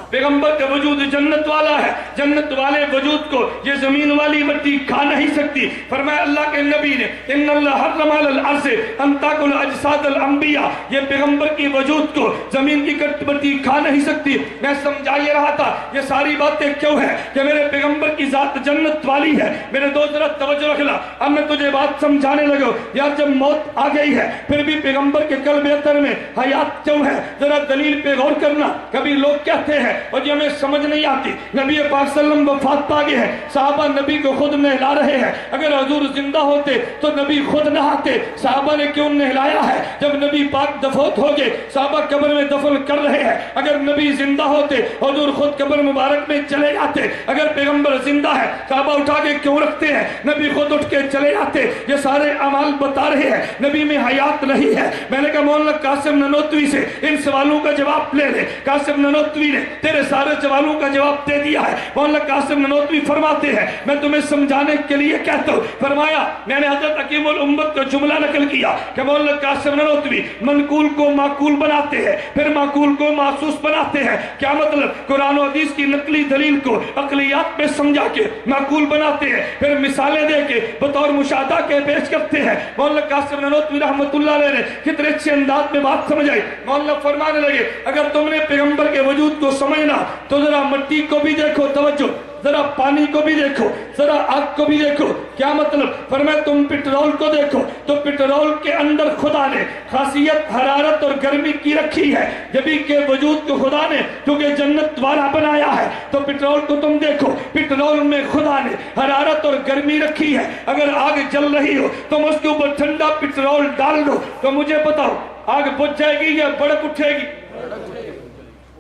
پیغمبر کا وجود جنت والا ہے, جنت والے وجود کو یہ زمین والی مٹی کھا نہیں سکتی. فرمایا اللہ کے نبی نے ان اللہ حرم علی الارض ان تاکل اجساد الانبیاء, یہ پیغمبر کی وجود کو زمین کی کٹ مٹی کھا نہیں سکتی. میں سمجھا یہ رہا تھا یہ ساری باتیں کیوں ہے کہ میرے پیغمبر کی ذات جنت والی ہے. میرے دوست ذرا توجہ رکھنا. اب میں تجھے بات سمجھانے لگا یار, جب موت آ گئی ہے پھر بھی پیغمبر کے قلب اطہر میں حیات کیوں ہے؟ ذرا دلیل پہ غور کرنا. کبھی لوگ کہتے ہیں اور یہ ہمیں سمجھ نہیں آتی, نبی پاک صلی اللہ علیہ وسلم وفات پا گئے ہیں, صحابہ نبی کو خود نہلا رہے ہیں. اگر حضور زندہ ہوتے تو نبی خود نہاتے. صحابہ نے کیوں نہلایا ہے؟ جب نبی پاک دفوت ہو گئے صحابہ قبر میں دفن کر رہے ہیں. اگر نبی زندہ ہوتے حضور خود قبر مبارک میں چلے جاتے. اگر پیغمبر زندہ ہے صحابہ اٹھا کے کیوں رکھتے ہیں؟ نبی خود اٹھ کے چلے جاتے. یہ سارے اعمال بتا رہے ہیں نبی میں حیات نہیں ہے. میں نے کہا مولانا قاسم نانوتوی سے ان سوالوں کا جواب لے لے. قاسم نانوتوی نے تیرے سارے سوالوں کا جواب دے دیا ہے. مولانا قاسم نانوتوی فرماتے ہیں میں تمہیں سمجھانے کے لیے کہتا ہوں. فرمایا میں نے حضرت حکیم الامت کا جملہ نقل کیا کہ مولانا قاسم نانوتوی منقول کو معقول بناتے ہیں, پھر معقول کو محسوس بناتے ہیں. کیا مطلب؟ قرآن و حدیث کی نقلی دلیل کو عقلیات میں سمجھا کے معقول بناتے ہیں, پھر مثالیں دے کے بطور مشاہدہ کے پیش کرتے ہیں. مولانا قاسم نانوتوی رحمۃ اللہ علیہ نے کتنے اچھے انداز میں بات سمجھائی. مولانا فرمانے لگے اگر تم نے پیغمبر کے وجود کو سمجھنا تو ذرا مٹی کو بھی دیکھو, توجہ, ذرا پانی کو بھی دیکھو, ذرا آگ کو بھی دیکھو. کیا مطلب؟ فرمایا تم پٹرول کو دیکھو تو پٹرول کے اندر خدا نے خاصیت حرارت اور گرمی کی رکھی ہے. جبھی کے وجود کو خدا نے کیونکہ جنت والا بنایا ہے تو پٹرول کو تم دیکھو, پٹرول میں خدا نے حرارت اور گرمی رکھی ہے. اگر آگ جل رہی ہو تم اس کے اوپر ٹھنڈا پٹرول ڈال دو تو مجھے بتاؤ آگ بجھ جائے گی یا بڑک اٹھے گی؟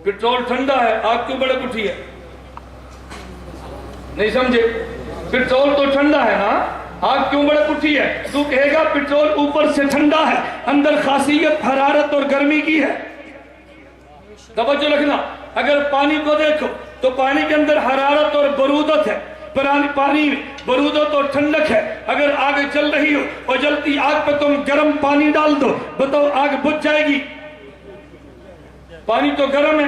پٹرول ٹھنڈا ہے, آگ کیوں بڑک اٹھی ہے؟ نہیں سمجھے؟ پٹرول تو ٹھنڈا ہے نا, آگ کیوں بڑک اٹھی ہے؟ تو کہے گا پٹرول اوپر سے ٹھنڈا ہے, اندر خاصیت حرارت اور گرمی کی ہے. توجہ رکھنا. اگر پانی کو دیکھو تو پانی کے اندر حرارت اور برودت ہے, پانی میں برودت اور ٹھنڈک ہے. اگر آگ جل رہی ہو اور جلتی آگ پہ تم گرم پانی ڈال دو, بتاؤ آگ بجھ جائے گی؟ پانی تو گرم ہے.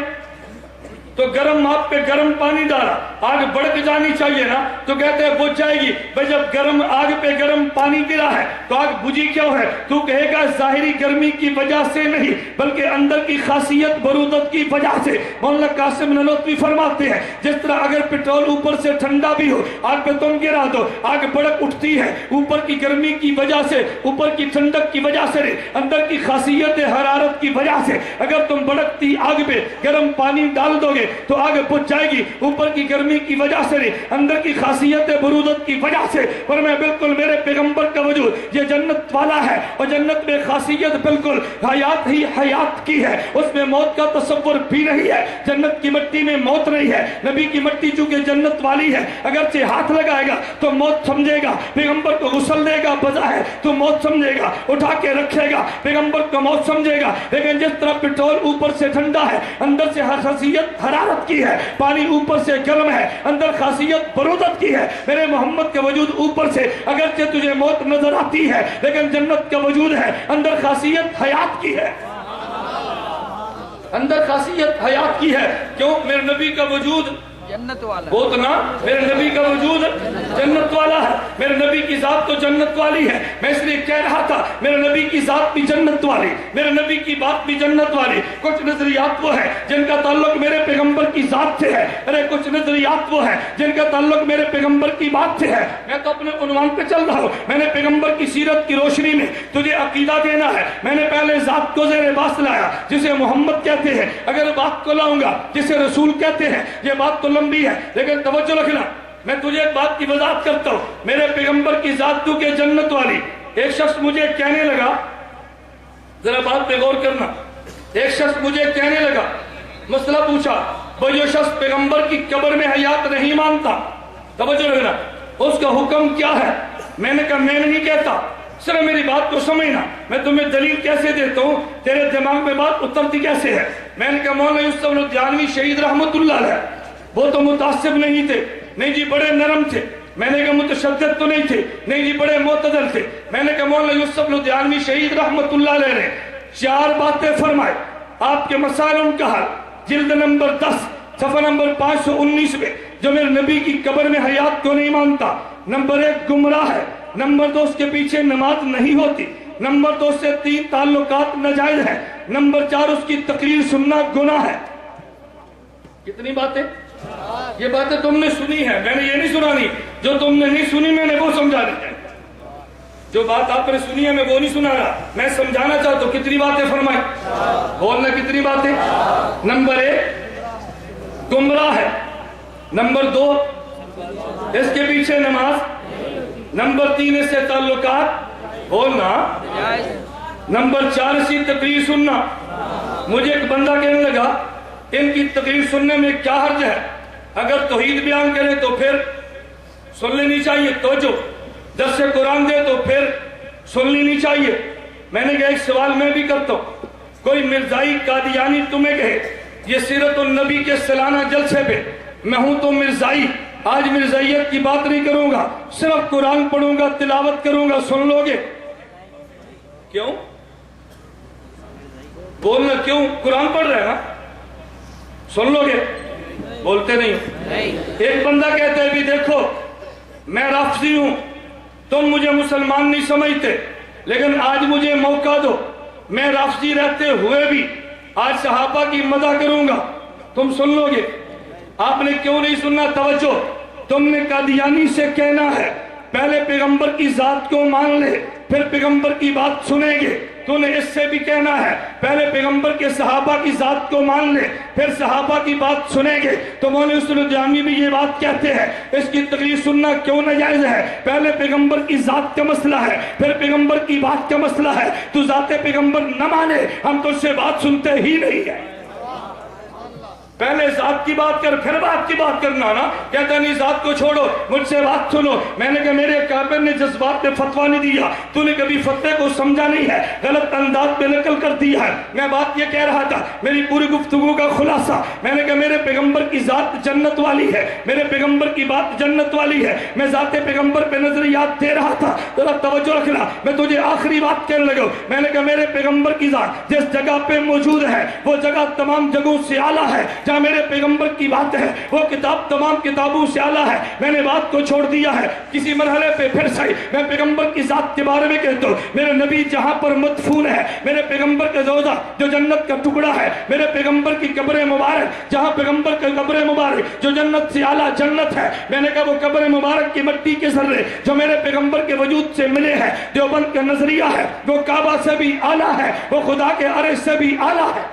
تو گرم آپ پہ گرم پانی ڈالا, آگ بڑک جانی چاہیے نا, تو کہتے ہیں بجھ جائے گی. بھئی جب گرم آگ پہ گرم پانی گرا ہے تو آگ بجھی کیوں ہے؟ تو کہے گا ظاہری گرمی کی وجہ سے نہیں بلکہ اندر کی خاصیت برودت کی وجہ سے. مولانا قاسم نانوتوی فرماتے ہیں جس طرح اگر پیٹرول اوپر سے ٹھنڈا بھی ہو, آگ پہ تم گرا دو, آگ بڑک اٹھتی ہے اوپر کی گرمی کی وجہ سے, اوپر کی ٹھنڈک کی وجہ سے, اندر کی خاصیت حرارت کی وجہ سے. اگر تم بڑکتی آگ پہ گرم پانی ڈال دو گے تو آگ بجھ جائے گی اوپر کی گرمی کی وجہ سے, اندر کی خاصیت برودت کی وجہ سے. پر میں بالکل میرے پیغمبر کا وجود یہ جنت والا ہے, اور جنت میں خاصیت بالکل حیات ہی حیات کی ہے, اس میں موت کا تصور بھی نہیں ہے. جنت کی مٹی میں موت نہیں ہے. نبی کی مٹی چونکہ جنت والی ہے, اگرچہ ہاتھ لگائے گا تو موت سمجھے گا, پیغمبر کو غسل دے گا بظاہر تو موت سمجھے گا, اٹھا کے رکھے گا پیغمبر کو موت سمجھے گا. لیکن جس طرح پیٹرول اوپر سے ٹھنڈا ہے اندر سے خاصیت حرارت کی ہے, پانی اوپر سے گرم ہے اندر خاصیت برودت کی ہے, میرے محمد کے وجود اوپر سے اگرچہ تجھے موت نظر آتی ہے لیکن جنت کا وجود ہے اندر خاصیت حیات کی ہے, اندر خاصیت حیات کی ہے. کیوں؟ میرے نبی کا وجود جنت والا بہت نا, میرے نبی کا وجود جنت والا ہے, میرے نبی کی ذات تو جنت والی ہے. میں اس لیے کہہ رہا تھا میرے نبی کی ذات بھی جنت والی, میرے نبی کی بات بھی جنت والی. کچھ نظریات وہ ہیں جن کا تعلق میرے پیغمبر کی ذات سے ہے, ارے کچھ نظریات وہ ہیں جن کا تعلق میرے پیغمبر کی بات سے ہے. میں تو اپنے عنوان پہ چل رہا ہوں, میں نے پیغمبر کی سیرت کی روشنی میں تجھے عقیدہ دینا ہے. میں نے پہلے ذات کو زیر باس لایا جسے محمد کہتے ہیں, اگر بات کو لاؤں گا جسے رسول کہتے ہیں. یہ بات تو لمبی ہے لیکن توجہ رکھنا, میں تجھے ایک بات کی وضاحت کرتا ہوں. میرے پیغمبر کی ذات تو کہ جنت والی. ایک شخص مجھے کہنے لگا, ذرا بات پہ غور کرنا, ایک شخص مجھے کہنے لگا, مسئلہ پوچھا, وہ جو شخص پیغمبر کی قبر میں حیات نہیں مانتا, توجہ رکھنا, اس کا حکم کیا ہے؟ میں نے کہا میں نہیں کہتا, صرف میری بات کو سمجھنا, میں تمہیں دلیل کیسے دیتا ہوں, تیرے دماغ میں بات اترتی کیسے ہے. میں نے کہا مولانا یوسف لدھیانوی شہید رحمت اللہ علیہ وہ تو متعصب نہیں تھے, نہیں جی بڑے نرم تھے. میں نے کہا متشدد تو نہیں تھے, نہیں جی بڑے معتدل تھے. میں نے کہا مولانا یوسف لدھیانوی شہید رحمت اللہ علیہ نے 4 باتیں فرمائے, آپ کے مسائل کا حل, جلد نمبر 10 صفحہ نمبر 519 میں. جو میرے نبی کی قبر میں حیات کو نہیں مانتا, نمبر 1 گمراہ ہے, نمبر 2 اس کے پیچھے نماز نہیں ہوتی, نمبر 2 سے 3 تعلقات ناجائز ہیں, نمبر 4 اس کی تقریر سننا گناہ ہے. کتنی باتیں؟ یہ باتیں تم نے سنی ہے, میں نے یہ نہیں سنانی. جو تم نے نہیں سنی میں نے وہ سمجھا دی ہے. جو بات آپ نے سنی ہے میں وہ نہیں سنا رہا, میں سمجھانا چاہتا ہوں. کتنی باتیں فرمائیں, بولنا کتنی باتیں. نمبر 1 گمراہ ہے, نمبر 2 اس کے پیچھے نماز, نمبر 3 اس سے تعلقات بولنا, نمبر 4 اسی تقریر سننا. مجھے ایک بندہ کہنے لگا ان کی تقریر سننے میں کیا حرج ہے, اگر توحید بیان کرے تو پھر سن لینی چاہیے, توجہ, درس قرآن دے تو پھر سن لینی چاہیے. میں نے کہا ایک سوال میں بھی کرتا ہوں, کوئی مرزائی قادیانی تمہیں کہے یہ سیرت النبی کے سالانہ جلسے پہ میں ہوں تو مرزائی, آج مرزائیت کی بات نہیں کروں گا, صرف قرآن پڑھوں گا, تلاوت کروں گا, سن لو گے؟ کیوں بولنا, کیوں؟ قرآن پڑھ رہے ہیں نا, سن لو گے؟ بولتے نہیں. ایک بندہ کہتا ہے بھی دیکھو میں رافضی ہوں, تم مجھے مسلمان نہیں سمجھتے, لیکن آج مجھے موقع دو, میں رافضی رہتے ہوئے بھی آج صحابہ کی مدح کروں گا, تم سن لو گے؟ آپ نے کیوں نہیں سننا؟ توجہ, تم نے قادیانی سے کہنا ہے پہلے پیغمبر کی ذات کو مان لے پھر پیغمبر کی بات سنیں گے. تو نے اس سے بھی کہنا ہے پہلے پیغمبر کے صحابہ کی ذات کو مان لے پھر صحابہ کی بات سنیں گے. تو مولانا یوسف لدھیانوی بھی یہ بات کہتے ہیں اس کی تقریر سننا کیوں ناجائز ہے؟ پہلے پیغمبر کی ذات کا مسئلہ ہے پھر پیغمبر کی بات کا مسئلہ ہے. تو ذات پیغمبر نہ مانے ہم تو اس سے بات سنتے ہی نہیں ہیں. پہلے ذات کی بات کر پھر بات کی بات کرنا نا. کہتا نہیں ذات کو چھوڑو مجھ سے بات سنو. میں نے کہا میرے کعبے نے جذبات میں فتویٰ نہیں دیا, تو نے کبھی فتوے کو سمجھا نہیں ہے, غلط انداز میں نقل کر دیا ہے. میں بات یہ کہہ رہا تھا, میری پوری گفتگو کا خلاصہ میں نے کہا میرے پیغمبر کی ذات جنت والی ہے, میرے پیغمبر کی بات جنت والی ہے. میں ذات پیغمبر پہ نظریات دے رہا تھا, ذرا توجہ رکھنا. میں تجھے آخری بات کہنے لگا, میں نے کہا میرے پیغمبر کی ذات جس جگہ پہ موجود ہے وہ جگہ تمام جگہوں سے اعلیٰ ہے. جہاں میرے پیغمبر کی بات ہے وہ کتاب تمام کتابوں سے اعلیٰ ہے. میں نے بات کو چھوڑ دیا ہے. کسی مرحلے پہ پھر سے میں پیغمبر کی ذات کے بارے میں کہتا ہوں. میرے نبی جہاں پر مدفون ہے, میرے پیغمبر کا روضہ جو جنت کا ٹکڑا ہے, میرے پیغمبر کی قبر مبارک جہاں پیغمبر کا قبر مبارک جو جنت سے اعلیٰ جنت ہے. میں نے کہا وہ قبر مبارک کی مٹی کے ذرے جو میرے پیغمبر کے وجود سے ملے ہیں, دیوبند کا نظریہ ہے, وہ کعبہ سے بھی اعلیٰ ہے, وہ خدا کے عرش سے بھی اعلیٰ ہے.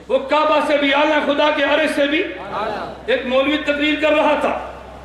وہ کعبہ سے بھی اعلیٰ, خدا کے عرش سے بھی. ایک مولوی تقریر کر رہا تھا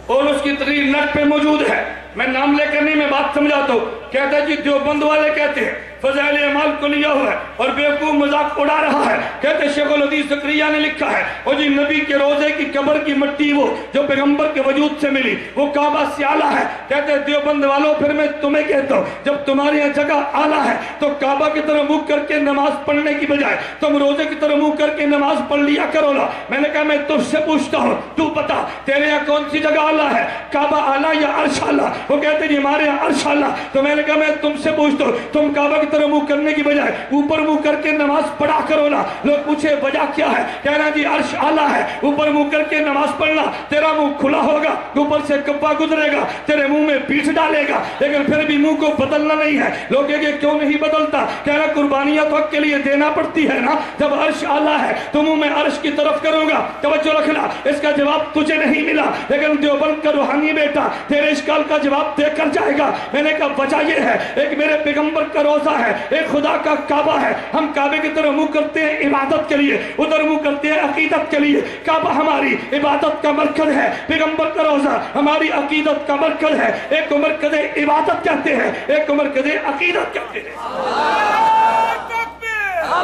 اور اس کی تقریر نیٹ پہ موجود ہے. میں نام لے کر نہیں, میں بات سمجھاتا ہوں. کہتا ہے جی دیوبند والے کہتے ہیں فضائل اعمال کو لیا ہوا ہے اور بیوقوف مذاق اڑا رہا ہے. کہتے شیخ الحدیث زکریا نے لکھا ہے اور جی نبی کے روزے کی قبر کی مٹی وہ جو پیغمبر کے وجود سے ملی وہ کعبہ سے اعلیٰ ہے. کہتے دیوبند والوں پھر میں تمہیں کہتا ہوں جب تمہاری یہاں جگہ اعلیٰ ہے تو کعبہ کی طرف منہ کر کے نماز پڑھنے کی بجائے تم روزے کی طرف منہ کر کے نماز پڑھ لیا کرو نا. میں نے کہا میں تجھ سے پوچھتا ہوں تو بتا تیرے یہاں کون سی جگہ اعلیٰ ہے, کعبہ اعلیٰ یا عرش اعلیٰ؟ وہ کہتے جی ہمارے یہاں عرش اعلیٰ. تو میں نے کہا میں تم سے پوچھتا ہوں تم کعبہ کی طرف منہ کرنے کی بجائے اوپر منہ کر کے نماز پڑھا کرو نا. لوگ پوچھے وجہ کیا ہے, کہنا جی عرش اعلیٰ ہے, اوپر منہ کر کے نماز پڑھنا, تیرا منہ کھلا ہوگا, اوپر سے کعبہ گزرے گا, تیرے منہ میں پیٹھ ڈالے گا, لیکن پھر بھی منہ کو بدلنا نہیں ہے. لوگ کہیں گے کیوں نہیں بدلتا, کہنا قربانیاں تو حق کے لیے دینا پڑتی ہے نا. جب عرش اعلیٰ ہے تو منہ میں عرش کی طرف کروں گا. توجہ رکھنا, اس کا جواب تجھے نہیں ملا لیکن دیوبند کا روحانی بیٹا تیرے اشکال کا جواب دے کر جائے گا. میں نے کہا وجہ یہ ہے ایک میرے پیغمبر کا روزہ ہے, ایک خدا کا کعبہ ہے. ہم کعبے کی طرف منہ کرتے ہیں عبادت کے لیے, ادھر منہ کرتے ہیں عقیدت کے لیے. کعبہ ہماری عبادت کا مرکز ہے, پیغمبر کا روزہ ہماری عقیدت کا مرکز ہے. ایک کو مرکز عبادت کہتے ہیں, ایک کو مرکز عقیدت کہتے ہیں.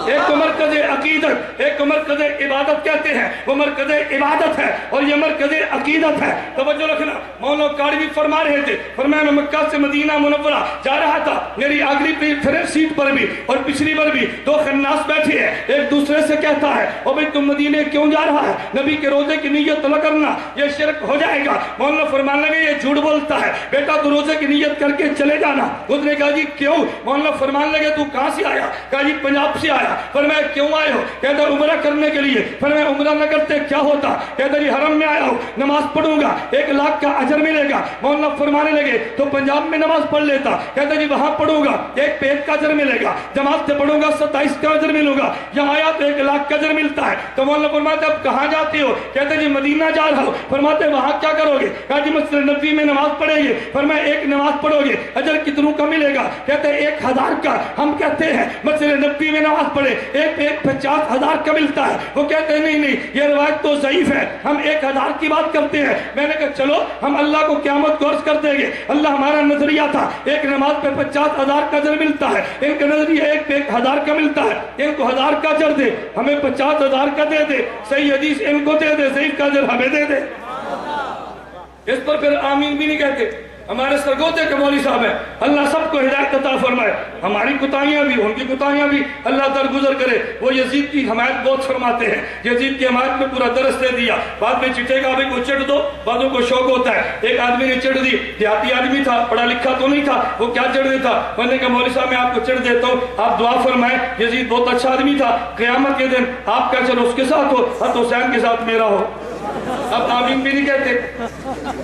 ایک کو مرکز عقیدت, ایک کو مرکز عبادت کہتے ہیں. وہ مرکز عبادت ہے اور یہ مرکز عقیدت ہے. توجہ رکھنا, مولانا کاڑوی فرما رہے تھے, فرمایا میں مکہ سے مدینہ منورہ جا رہا تھا, میری آگری فرنٹ سیٹ پر بھی اور پچھلی پر بھی دو خناس بیٹھے ہیں. ایک دوسرے سے کہتا ہے او بھائی تم مدینے کیوں جا رہا ہے, نبی کے روزے کی نیت نہ کرنا, یہ شرک ہو جائے گا. مولانا فرمانے لگے یہ جھوٹ بولتا ہے, بیٹا تو روزے کی نیت کر کے چلے جانا. اس نے کہا جی کیوں؟ مولانا فرمانے لگے تو کہاں سے آیا؟ کہا جی پنجاب سے آیا. فرمایا کیوں آئے ہو؟ کہتا عمرہ کرنے کے لیے. فرمایا عمرہ نہ کرتے کیا ہوتا؟ کہتا جی حرم میں آیا ہوں, نماز پڑھوں گا 1 لاکھ کا اجر ملے گا. مولانا فرمانے لگے تو پنجاب میں نماز پڑھ لیتا. کہتا جی وہاں پڑھوں گا 1 پیٹ کا اجر ملے گا, جماعت سے پڑھوں گا 27 کا اجر ملے گا, یہاں آیا تو 1 لاکھ کا اجر ملتا ہے. تو مولانا فرماتے اب کہاں جاتے ہو؟ کہتے جی مدینہ جا رہا ہوں. فرماتے وہاں کیا کرو گے؟ کہا جی مسجد نبوی میں نماز پڑھیں گے. فرمایا 1 نماز پڑھو گے اجر کتنوں کا ملے گا؟ کہتے 1000 کا. ہم کہتے ہیں مسجد نبوی میں نماز پڑھے 1 پیٹ 50,000 کا ملتا ہے. وہ کہتے ہیں نہیں یہ روایت تو ضعیف ہے, ہم 1000 کی بات کرتے ہیں. میں نے کہا چلو ہم اللہ کو قیامت کو عرض کر دیں گے. اللہ ہمارا نظریہ تھا 1 نماز پہ 50,000 کا اجر ملتا ہے, ان کا نظریہ 1 پہ 1000 کا ملتا ہے. ان کو 1000 کا اجر دے, ہمیں 50,000 کا دے دے. صحیح حدیث ان کو دے دے, ضعیف کا اجر ہمیں دے دے. اس پر پھر آمین بھی نہیں کہتے. ہمارے سرگوتے کے مولوی صاحب ہیں, اللہ سب کو ہدایت عطا فرمائے. ہماری کوتاہیاں بھی ان کی کوتاہیاں بھی اللہ درگزر کرے. وہ یزید کی حمایت بہت فرماتے ہیں, یزید کی حمایت میں پورا درس دے دیا. بعد میں چٹے کعبے کو چڑھ دو, بعضوں کو شوق ہوتا ہے. ایک آدمی نے چڑھ دی, دیہاتی آدمی تھا, پڑھا لکھا تو نہیں تھا, وہ کیا چڑھ دیتا. میں نے کہا مولوی صاحب میں آپ کو چڑھ دیتا ہوں, آپ دعا فرمائیں. یزید بہت اچھا آدمی تھا, قیامت کے دن آپ کا چلو اس کے ساتھ ہو, حضرت حسین کے ساتھ میرا ہو. اب آمین بھی نہیں کہتے,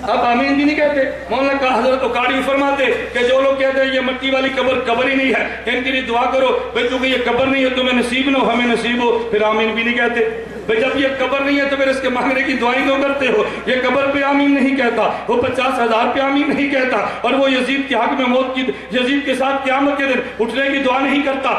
اب آمین بھی نہیں کہتے. مولانا کا حضرت کاڑی فرماتے کہ جو لوگ کہتے ہیں یہ مٹی والی قبر ہی نہیں ہے, ان کے لیے دعا کرو بھئی چونکہ یہ قبر نہیں ہے تمہیں نصیب نہ ہو, ہمیں نصیب ہو. پھر آمین بھی نہیں کہتے. بھئی جب یہ قبر نہیں ہے تو پھر اس کے مانگنے کی دعائیں کیوں کرتے ہو؟ یہ قبر پہ آمین نہیں کہتا, وہ 50,000 پہ آمین نہیں کہتا, اور وہ یزید کے حق میں موت کی, یزید کے ساتھ قیامت کے دن اٹھنے کی دعا نہیں کرتا.